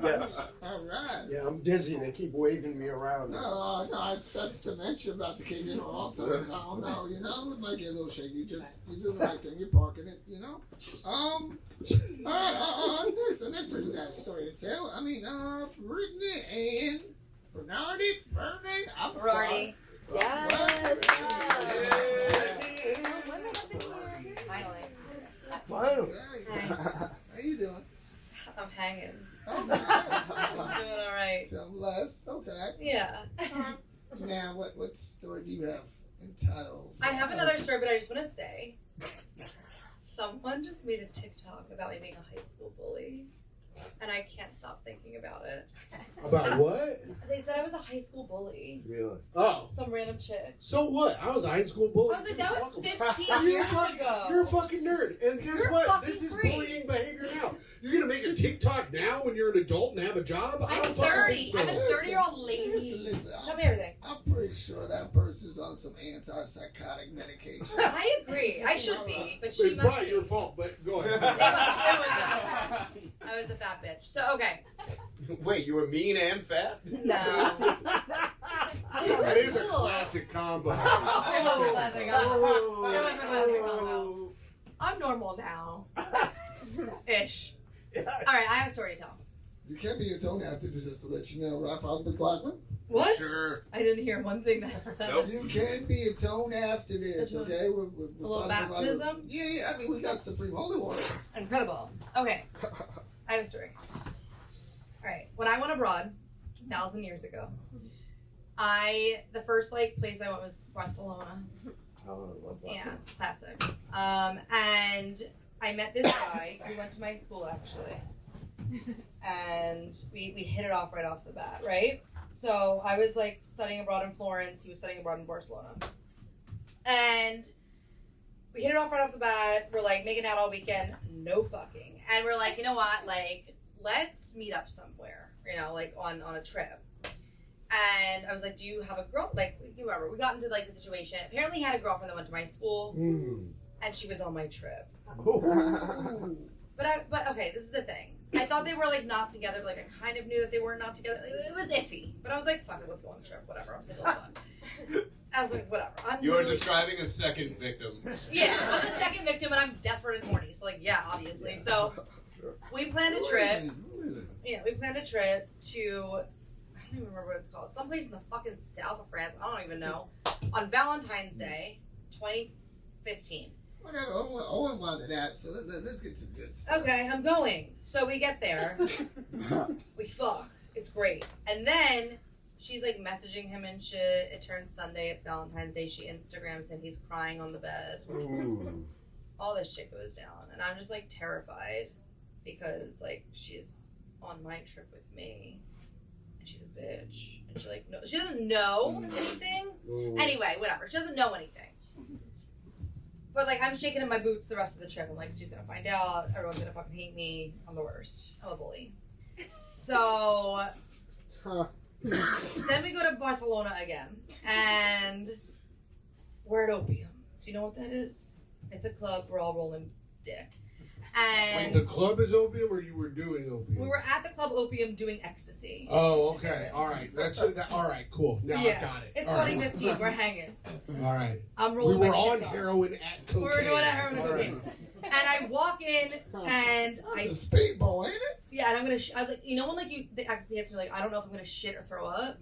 Yes. All right. Yeah, I'm dizzy. They keep waving me around. No, that's dementia about to kick in on Alzheimer's. I don't know, it might get a little shaky. You're doing the right thing. You're parking it, all right, next person got a story to tell. I mean, Brittany and Bernardi, I'm sorry. Yes. Finally. Finally. How you doing? I'm hanging. I'm doing all right. Feel blessed. Okay. Yeah. Now, what story do you have entitled? I have another story, but I just want to say, someone just made a TikTok about me being a high school bully, and I can't stop thinking about it. About what? They said I was a high school bully. Really? Oh. Some random chick. So what? I was a high school bully. I was like, that was 15 You're years fucking, ago. You're a fucking nerd. And guess You're what? fucking This is free. bullying behavior now. You're going to make a TikTok now when you're an adult and have a job? I I'm don't fucking 30. think so. I'm a 30-year-old lady. Listen, Tell me everything. I'm pretty sure that person's on some antipsychotic medication. I agree. I should be, but she It's must probably be. your fault, but go ahead. I was a fat bitch. So, okay. Wait, you were mean and fat? No. That is a classic combo. Oh, classic combo. It was a classic combo. I'm normal now. Ish. All right, I have a story to tell. You can't be a tone after this, just to let you know, right, Father McLaughlin? What? Sure. I didn't hear one thing that said. Nope. You can't be a tone after this, That's okay? With a little Father McLaughlin. baptism? Yeah, I mean, we got Supreme Holy Water. Incredible. Okay. I have a story. All right. When I went abroad 1,000 years ago, the first place I went was Barcelona. Yeah, classic. And I met this guy who went to my school actually, and we hit it off right off the bat, right? So I was studying abroad in Florence. He was studying abroad in Barcelona, and we hit it off right off the bat. We're making out all weekend, no fucking, and we're like, you know what, let's meet up somewhere. you know, like on a trip. And I was like, do you have a girl? Like, you remember, we got into like the situation. Apparently he had a girlfriend that went to my school and she was on my trip. But okay, this is the thing. I thought they were like not together, but like I kind of knew that they were not together. It was iffy. But I was like, fuck it, let's go on a trip, whatever. I'm single as fuck. I was like, whatever. You are describing a second victim. Yeah, I'm a second victim and I'm desperate and horny. So like, yeah, obviously. So we planned a trip. Yeah, we planned a trip to, I don't even remember what it's called. Someplace in the fucking south of France. I don't even know. On Valentine's Day, 2015. Whatever. Owen wanted that, so let's get some good stuff. Okay, I'm going. So we get there. We fuck. It's great. And then she's like messaging him and shit. It turns Sunday. It's Valentine's Day. She Instagrams him. He's crying on the bed. All this shit goes down. And I'm just like terrified because like she's on my trip with me. And she's a bitch. And she like, no, she doesn't know anything. Anyway, whatever. She doesn't know anything. But like I'm shaking in my boots the rest of the trip. I'm like, she's gonna find out. Everyone's gonna fucking hate me. I'm the worst. I'm a bully. So then we go to Barcelona again, and we're at Opium. Do you know what that is? It's a club. We're all rolling dick. And Wait, the club is Opium, or you were doing Opium? we were at the club Opium doing ecstasy. Oh, okay. All right. That's all right. Cool. Now I got it. It's All right. 2015. We're hanging. All right. I'm rolling. We were my on shit off. heroin at cocaine. We were doing heroin and All cocaine. right. And I walk in and That's a speedball, ain't it? Yeah, and I'm gonna. I was like, you know when like the ecstasy hits, you're like, I don't know if I'm gonna shit or throw up.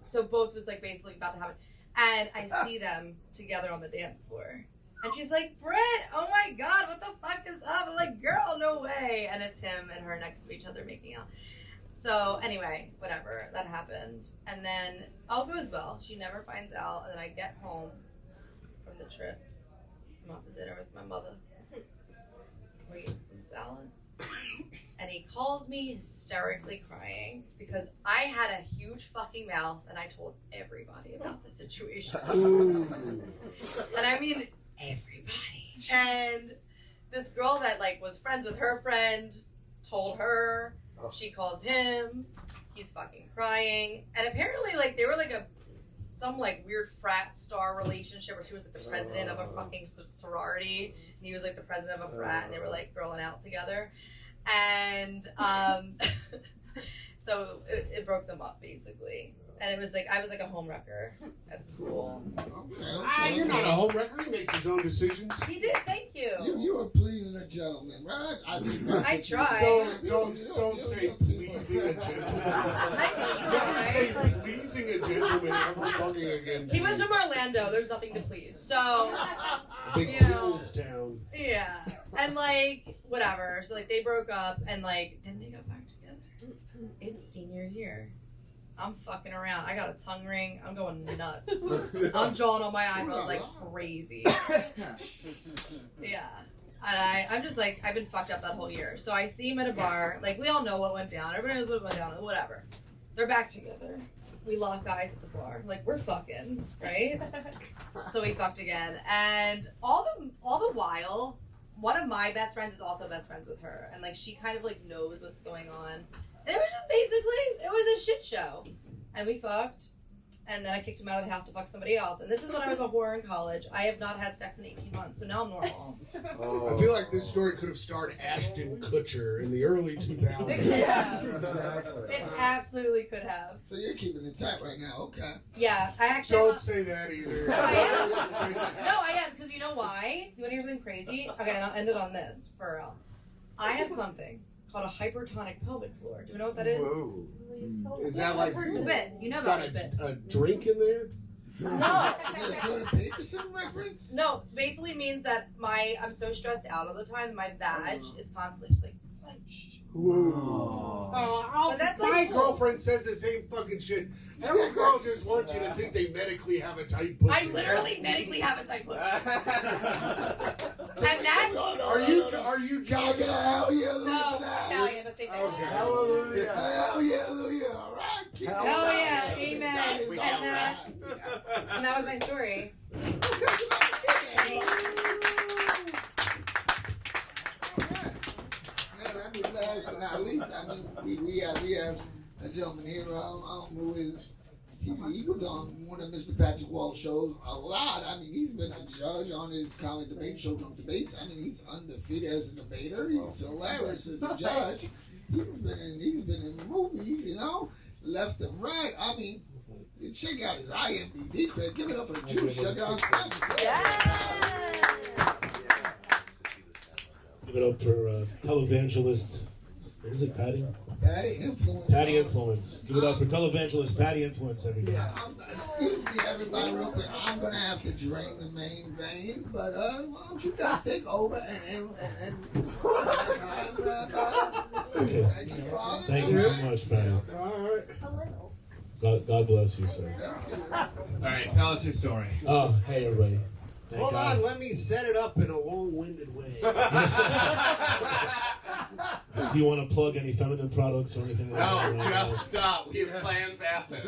So both was like basically about to happen, and I see them together on the dance floor, and she's like, Britt, oh my god, what the fuck is up? I'm like, girl, no way. And it's him and her next to each other making out. So anyway, whatever, that happened, and then all goes well. She never finds out, and then I get home from the trip. I'm out to dinner with my mother. We're eating some salads. And he calls me hysterically crying because I had a huge fucking mouth and I told everybody about the situation. And I mean everybody. And this girl that like was friends with her friend told her. She calls him. He's fucking crying. And apparently like they were like some like weird frat star relationship where she was like the president of a fucking sorority and he was like the president of a frat and they were like girling out together. And so it broke them up basically. And it was like I was like a home wrecker at school. You're not a home wrecker. He makes his own decisions. He did, thank you. You were pleasing a gentleman, right? I tried. Don't say pleasing a gentleman. Never say pleasing a gentleman ever fucking again. He was from Orlando. There's nothing to please. So Big you know, Bills town. yeah. And like whatever. So like they broke up and like then they got back together. It's senior year. I'm fucking around. I got a tongue ring. I'm going nuts. I'm jawing on my eyebrows like crazy. Yeah. And I'm just like, I've been fucked up that whole year. So I see him at a bar. Like, we all know what went down. Everybody knows what went down. Whatever. They're back together. We lock eyes at the bar. Like, we're fucking, right? So we fucked again. And all the while, one of my best friends is also best friends with her. And, like, she kind of, like, knows what's going on. And it was just basically, it was a shit show. And we fucked. And then I kicked him out of the house to fuck somebody else. And this is when I was a whore in college. I have not had sex in 18 months, so now I'm normal. I feel like this story could have starred Ashton Kutcher in the early 2000s. It could have. It absolutely could have. So you're keeping it tight right now, okay. Yeah, I actually... Don't say that either. No, I am. No, I am, because you know why? You want to hear something crazy? Okay, and I'll end it on this, for real. I have something called a hypertonic pelvic floor. Do you know what that is? Whoa. Is that like spit? You know it's about got spit. a drink in there? No. Is that a Jordan Peterson reference? No, basically means that I'm so stressed out all the time, my vag is constantly just like clenched. Whoa. But that's My like cool. girlfriend says the same fucking shit. Every girl just wants you to think they medically have a tight pussy. I literally medically have a tight pussy. And that's... Are you jogging? Hell yeah, No, Italian, but same thing. Okay. Hallelujah. Hell yeah, hallelujah. All right. Hell yeah, amen. And that was my story. I'm glad last but not least, I mean, we have a gentleman here. I don't know who is. He was on one of Mr. Patrick Wall's shows a lot. I mean, he's been a judge on his comedy debate show, Drunk Debates. I mean, he's undefeated as a debater. He's hilarious as a judge. He's been in movies, you know, left and right. I mean, you check out his IMDb credit. Give it up for the Jews. Check it out. Give it up for televangelist. What is it, Patty? Patty Influence. Patty Influence. Give it up for televangelist Patty Influence, everybody. Excuse me, everybody, real quick. I'm going to have to drain the main vein, but why don't you guys take over and Okay. Thank you so much, Patty. All right. God bless you, sir. All right, tell us your story. Oh, hey, everybody. Thank Hold God. on, let me set it up in a long-winded way. Do you want to plug any feminine products or anything like that? No, just stop. We have plans after.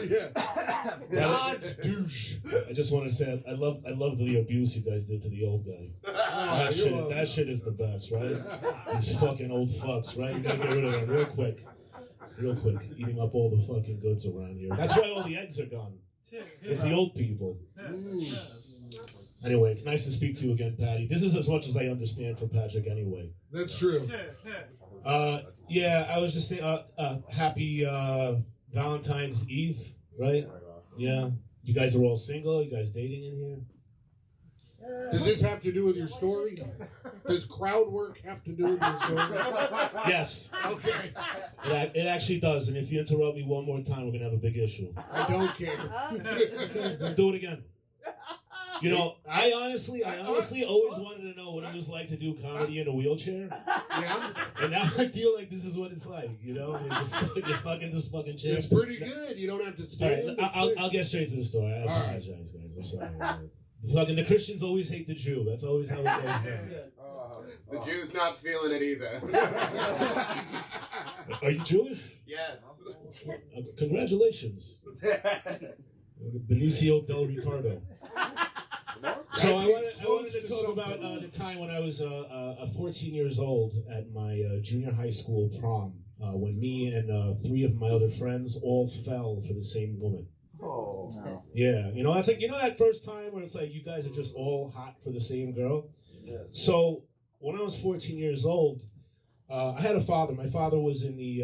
God's douche. I just want to say I love the abuse you guys did to the old guy. That shit is the best, right? These fucking old fucks, right? You gotta get rid of them real quick, eating up all the fucking goods around here. That's why all the eggs are gone. It's the old people. Anyway, it's nice to speak to you again, Patty. This is as much as I understand from Patrick anyway. That's true. Yeah, I was just saying, happy Valentine's Eve, right? Yeah. You guys are all single? You guys dating in here? Does this have to do with your story? Does crowd work have to do with your story? Yes. Okay. It actually does, and if you interrupt me one more time, we're going to have a big issue. I don't care. Okay, do it again. You know, I honestly always wanted to know what it was like to do comedy in a wheelchair. Yeah. And now I feel like this is what it's like, you know? You're stuck in this fucking chair. It's pretty good. You don't have to stand. I'll get straight to the story. I apologize, guys. I'm sorry. The Christians always hate the Jew. That's always how it goes down. The Jew's not feeling it either. Are you Jewish? Yes. Congratulations. Benicio del Retardo. So I wanted to talk about the time when I was 14 years old at my junior high school prom, when me and 3 of my other friends all fell for the same woman. Oh, no. Yeah, you know, that's like, you know that first time where it's like you guys are just all hot for the same girl? Yes. So when I was 14 years old, I had a father. My father was in the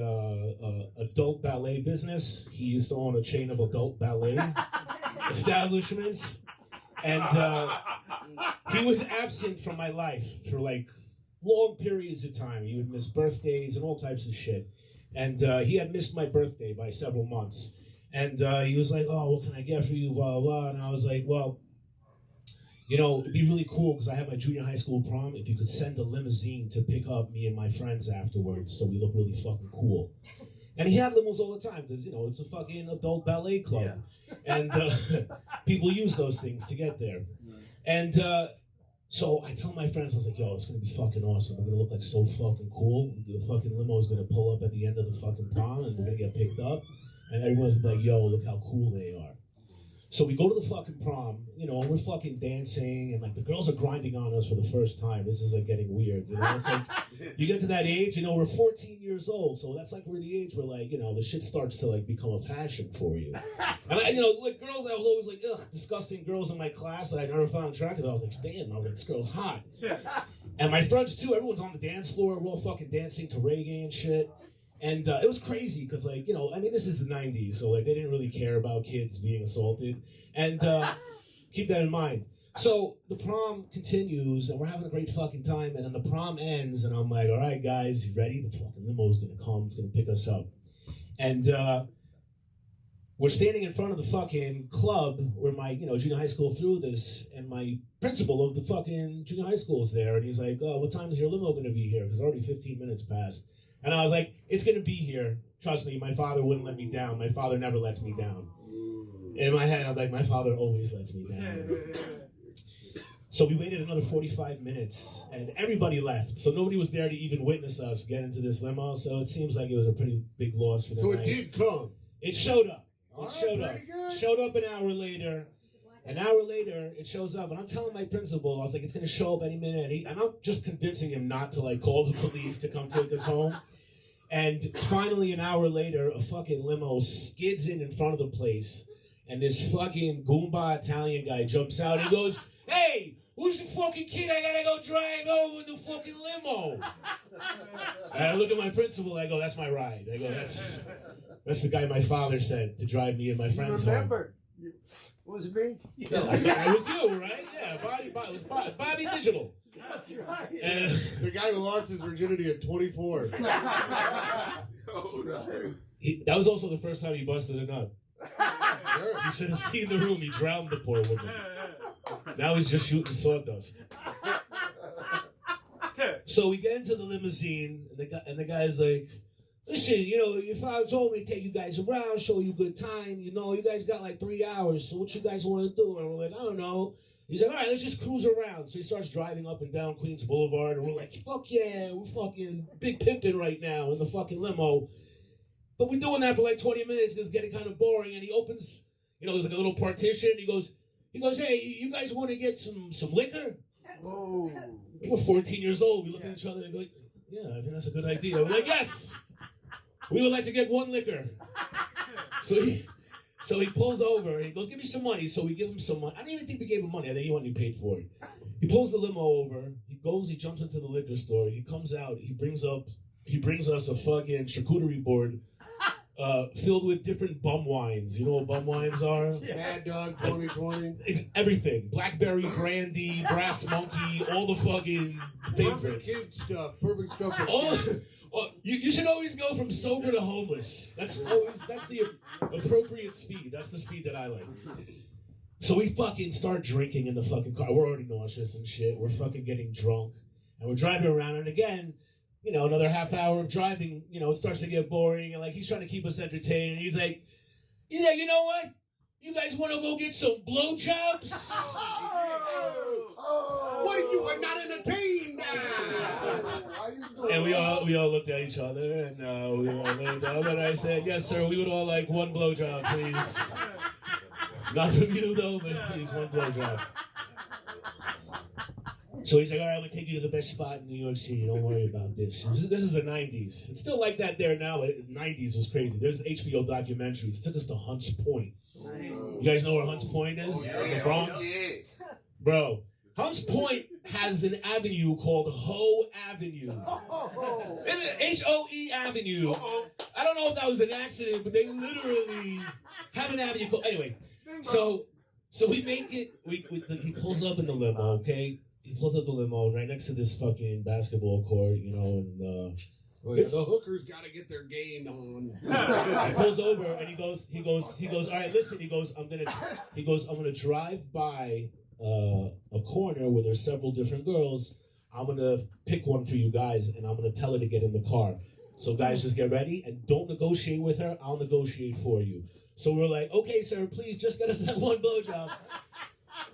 adult ballet business. He used to own a chain of adult ballet establishments. And he was absent from my life for like long periods of time. He would miss birthdays and all types of shit. And he had missed my birthday by several months. And he was like, oh, what can I get for you, blah, blah. And I was like, well, you know, it'd be really cool because I have my junior high school prom. If you could send a limousine to pick up me and my friends afterwards so we look really fucking cool. And he had limos all the time because, you know, it's a fucking adult ballet club. Yeah. And people use those things to get there. And so I tell my friends, I was like, yo, it's going to be fucking awesome. We're going to look like so fucking cool. The fucking limo is going to pull up at the end of the fucking prom and we're going to get picked up. And everyone's going to be like, yo, look how cool they are. So we go to the fucking prom, you know, and we're fucking dancing, and like the girls are grinding on us for the first time. This is like getting weird, you know. It's like you get to that age, you know, we're 14 years old, so that's like we're the age where like, you know, the shit starts to like become a passion for you. And I, you know, like girls, I was always like, ugh, disgusting girls in my class that I never found attractive. I was like, damn, I was like, this girl's hot. And my friends too, everyone's on the dance floor, we're all fucking dancing to reggae and shit. And it was crazy because, like, you know, I mean, this is the 90s, so, like, they didn't really care about kids being assaulted. And keep that in mind. So the prom continues, and we're having a great fucking time, and then the prom ends, and I'm like, all right, guys, you ready? The fucking limo's going to come. It's going to pick us up. And we're standing in front of the fucking club where my, you know, junior high school threw this, and my principal of the fucking junior high school is there, and he's like, oh, what time is your limo going to be here? Because already 15 minutes passed. And I was like, it's going to be here. Trust me, my father wouldn't let me down. My father never lets me down. And in my head, I'm like, my father always lets me down. So we waited another 45 minutes, and everybody left. So nobody was there to even witness us get into this limo. So it seems like it was a pretty big loss for the night. So it did come. It showed up. All It right, showed up. pretty good. Showed up an hour later. An hour later, it shows up, and I'm telling my principal, I was like, it's going to show up any minute. And I'm just convincing him not to, like, call the police to come take us home. And finally, an hour later, a fucking limo skids in front of the place, and this fucking Goomba Italian guy jumps out and goes, "Hey, who's the fucking kid? I gotta go drive over the fucking limo." And I look at my principal, I go, "That's my ride." I go, that's the guy my father said to drive me and my friends home. Remember, it was me. I thought it was you, right? Yeah, it was Bobby Digital. That's right. And the guy who lost his virginity at 24. that was also the first time he busted a nut. You should have seen the room. He drowned the poor woman. Now he's just shooting sawdust. So we get into the limousine, and the guy's like, "Listen, your father told me to take you guys around, show you a good time. You guys got like 3 hours, so what you guys want to do?" And we're like, "I don't know." He's like, "All right, let's just cruise around." So he starts driving up and down Queens Boulevard, and we're like, "Fuck yeah, we're fucking big pimping right now in the fucking limo." But we're doing that for like 20 minutes, and it's getting kind of boring, and he opens, there's like a little partition. He goes, "Hey, you guys want to get some liquor?" Whoa. We're 14 years old. We look at each other and go, like, "Yeah, I think that's a good idea." We're like, "Yes, we would like to get one liquor." So he pulls over and he goes, "Give me some money." So we give him some money. I don't even think we gave him money. I think he wanted to be paid for it. He pulls the limo over. He jumps into the liquor store. He comes out. He brings us a fucking charcuterie board filled with different bum wines. You know what bum wines are? Mad Dog 2020. Everything. Blackberry brandy, Brass Monkey, all the fucking favorites. Perfect kid stuff. Perfect stuff for All, kids. you should always go from sober to homeless. That's the appropriate speed. That's the speed that I like. So we fucking start drinking in the fucking car. We're already nauseous and shit. We're fucking getting drunk. And we're driving around, and again, another half hour of driving, it starts to get boring, and like he's trying to keep us entertained. And he's like, "Yeah, you know what? You guys want to go get some blowjobs?" What are you not entertained? And we all looked at each other, and we all looked up, and I said, "Yes, sir, we would all like one blowjob, please. Not from you, though, but please, one blowjob." So he's like, "All right, I'm going to take you to the best spot in New York City. Don't worry about this." This is the 90s. It's still like that there now, but the 90s was crazy. There's HBO documentaries. It took us to Hunts Point. You guys know where Hunts Point is? In the Bronx? Bro, Hunts Point has an avenue called Hoe Avenue. H-O-E Avenue. I don't know if that was an accident, but they literally have an avenue called... Anyway, so we make it... He pulls up in the limo, okay? He pulls up the limo right next to this fucking basketball court, and the hookers got to get their game on. He pulls over and he goes, "All right, listen." He goes, I'm gonna drive by a corner where there's several different girls. I'm gonna pick one for you guys, and I'm gonna tell her to get in the car. So guys, just get ready and don't negotiate with her. I'll negotiate for you. So we're like, "Okay, sir, please just get us that one blowjob."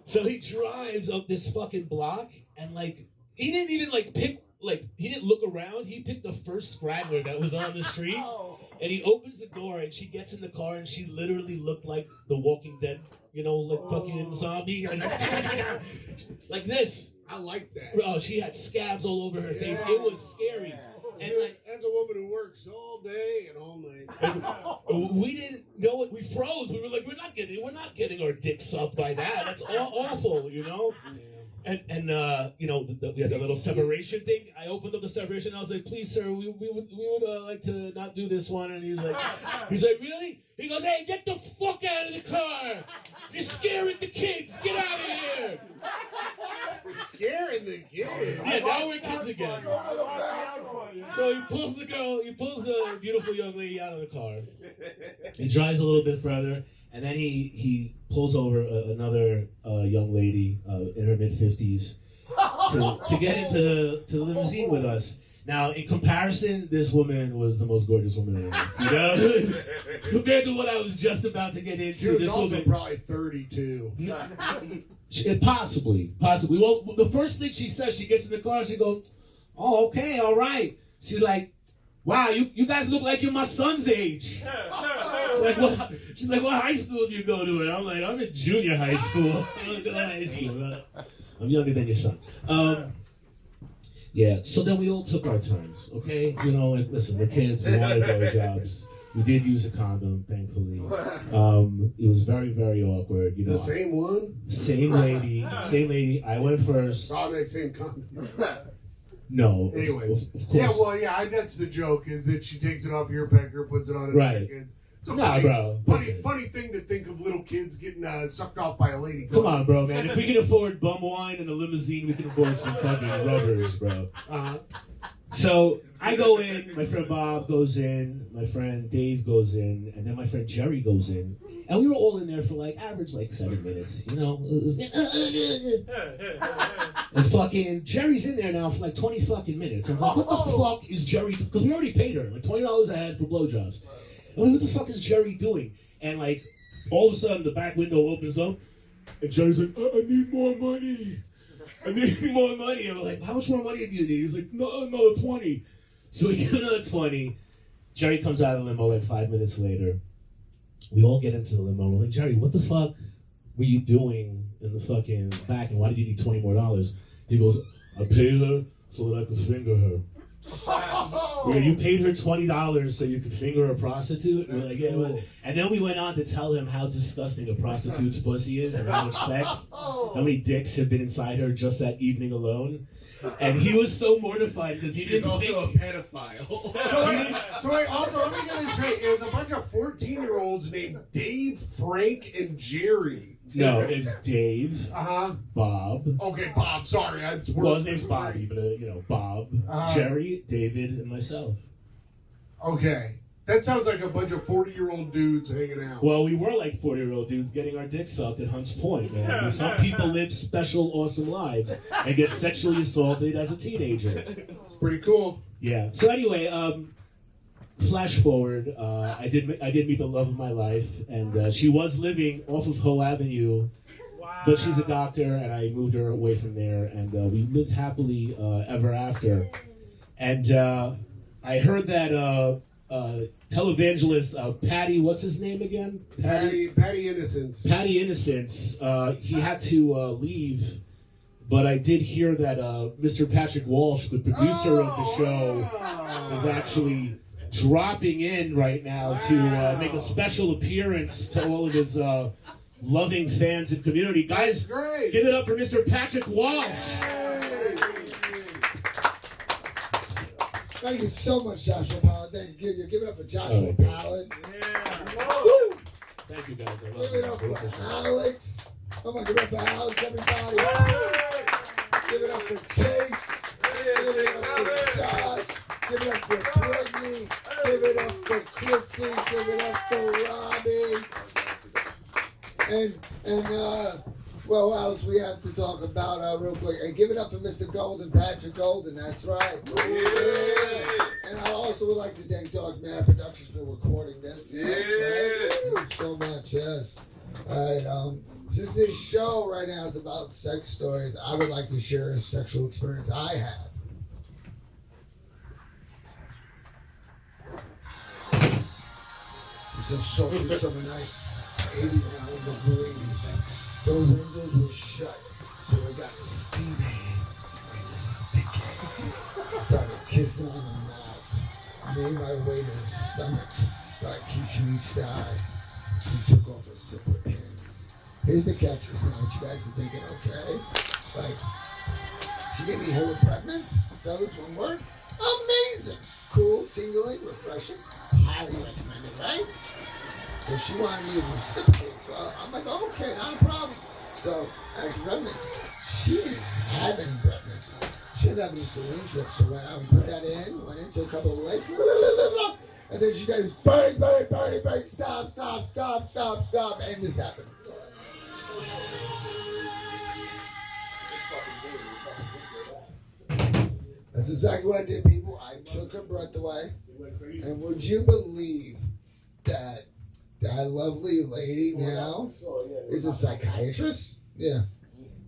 So he drives up this fucking block, and he didn't even pick, he didn't look around. He picked the first scraggler that was on the street, and he opens the door, and she gets in the car, and she literally looked like the Walking Dead, fucking zombie, like this. I like that. Bro, she had scabs all over her face. It was scary. And as a woman who works all day and all night, we didn't know what we froze. We were like, we're not getting our dick sucked by that. That's awful, And we had the little separation thing. I opened up the separation. I was like, "Please, sir, we would like to not do this one." And he's like, "Really?" He goes, "Hey, get the fuck out of the car! You're scaring the kids. Get out of here!" Scaring the kids. Yeah, now we're kids again. So he pulls the beautiful young lady out of the car. He drives a little bit further, and then he pulls over another young lady in her mid-50s to get into the limousine with us. Now, in comparison, this woman was the most gorgeous woman I ever. Compared to what I was just about to get into, she was this also woman probably 32. Possibly. Well, the first thing she says, she gets in the car, she goes, "Oh, okay, all right." She's like, "Wow, you guys look like you're my son's age." She's like, "What high school do you go to?" And I'm like, "I'm in junior high school." I'm younger than your son. Yeah, so then we all took our turns, okay? You know, like, listen, we're kids, we wanted blowjobs. We did use a condom, thankfully. It was very, very awkward. You know, The same one? Same lady. I went first. Probably the same condom. No. Anyways. Of course. Yeah, well, yeah, that's the joke, is that she takes it off your pecker, puts it on her Right. kids. It's a Nah, funny, bro, funny thing to think of little kids getting sucked off by a lady. Come on, bro, man. If we can afford bum wine and a limousine, we can afford some fucking rubbers, bro. So I go in, my friend Bob goes in, my friend Dave goes in, and then my friend Jerry goes in. And we were all in there for average 7 minutes, you know? And fucking Jerry's in there now for 20 fucking minutes. I'm like, what the fuck is Jerry? Because we already paid her, $20 a head for blowjobs. I'm like, what the fuck is Jerry doing? And all of a sudden the back window opens up, and Jerry's like, I need more money. I need more money. And we're like, how much more money do you need? He's like, no, another 20. So we give him another 20. Jerry comes out of the limo 5 minutes later. We all get into the limo. We're like, Jerry, what the fuck were you doing in the fucking back? And why did you need $20 more? He goes, I paid her so that I could finger her. You paid her $20 so you could finger a prostitute? We're like, yeah. Well. And then we went on to tell him how disgusting a prostitute's pussy is and how much sex, how many dicks have been inside her just that evening alone. And he was so mortified because he She's didn't also think... a pedophile. So wait, also, let me get this straight. It was a bunch of 14-year-olds named Dave, Frank, and Jerry. No, it was Dave, Bob. Okay, Bob, sorry. Well, his name's Bobby, but, Bob, Jerry, David, and myself. Okay. That sounds like a bunch of 40-year-old dudes hanging out. Well, we were 40-year-old dudes getting our dicks sucked at Hunts Point, man. I mean, some people live special, awesome lives and get sexually assaulted as a teenager. Pretty cool. Yeah. So anyway, flash forward, I did meet the love of my life, and she was living off of Hoe Avenue, but she's a doctor, and I moved her away from there, and we lived happily ever after. And I heard that televangelist Patty, what's his name again? Patty Innocence. Patty Innocence. He had to leave, but I did hear that Mr. Patrick Walsh, the producer of the show, is actually dropping in right now to make a special appearance to all of his loving fans and community. Guys, give it up for Mr. Patrick Walsh. Thank you so much, Joshua Pallet. Thank you. Give it up for Joshua Pallet. Woo! Thank you, guys. Give it up for Alex. Oh my, give it up for Alex, everybody. Give it up for Chase. Give it up for Josh. Give it up for Brittany. Give it up for Chrissy. Give it up for Robbie. And well, what else we have to talk about real quick? And give it up for Mr. Golden, Patrick Golden. That's right. Yeah. And I also would like to thank Dog Man Productions for recording this. Yeah. Right? Thank you so much. Yes. All right. Since this show right now is about sex stories, I would like to share a sexual experience I had. It's a sultry summer night, 89 degrees. The windows were shut, so it got steamy and sticky. Started kissing on the mouth, made my way to his stomach, started kissing each side. He took off a zipper pin. Here's the catch, it's not what you guys are thinking, okay? She gave me her pregnant, fellas, one word. Amazing! Cool, tingling, refreshing, highly recommended, right? So she wanted me to reciprocate, so I'm like, okay, not a problem. So, as bread mix, she didn't have any bread mix. She didn't have any syringe strips, so when I put that in, went into a couple of legs, and then she goes, bang, bang, bang, bang, stop, stop, stop, stop, stop, and this happened. That's exactly what I did, people. I took her breath away. And would you believe that that lovely lady now is a psychiatrist? Yeah.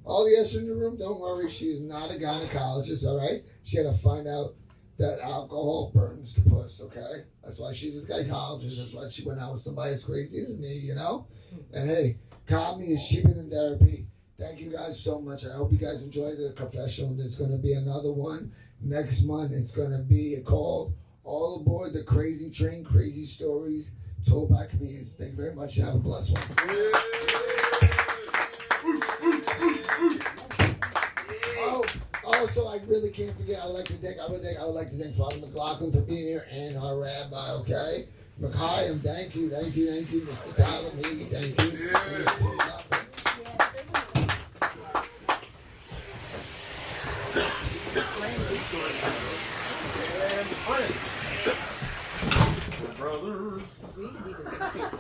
All the yes in the room, don't worry. She's not a gynecologist, all right? She had to find out that alcohol burns the puss, okay? That's why she's a psychologist. That's why she went out with somebody as crazy as me, you know? And hey, comedy is cheaper than therapy. Thank you guys so much. I hope you guys enjoyed the confessional. There's going to be another one. Next month, it's going to be called All Aboard the Crazy Train, Crazy Stories Told by Comedians. Thank you very much and have a blessed one. Oh, also, I really can't forget, I would like to thank Father McLaughlin for being here and our rabbi, okay? Mikhaim, thank you, Mr. Tyler, thank you.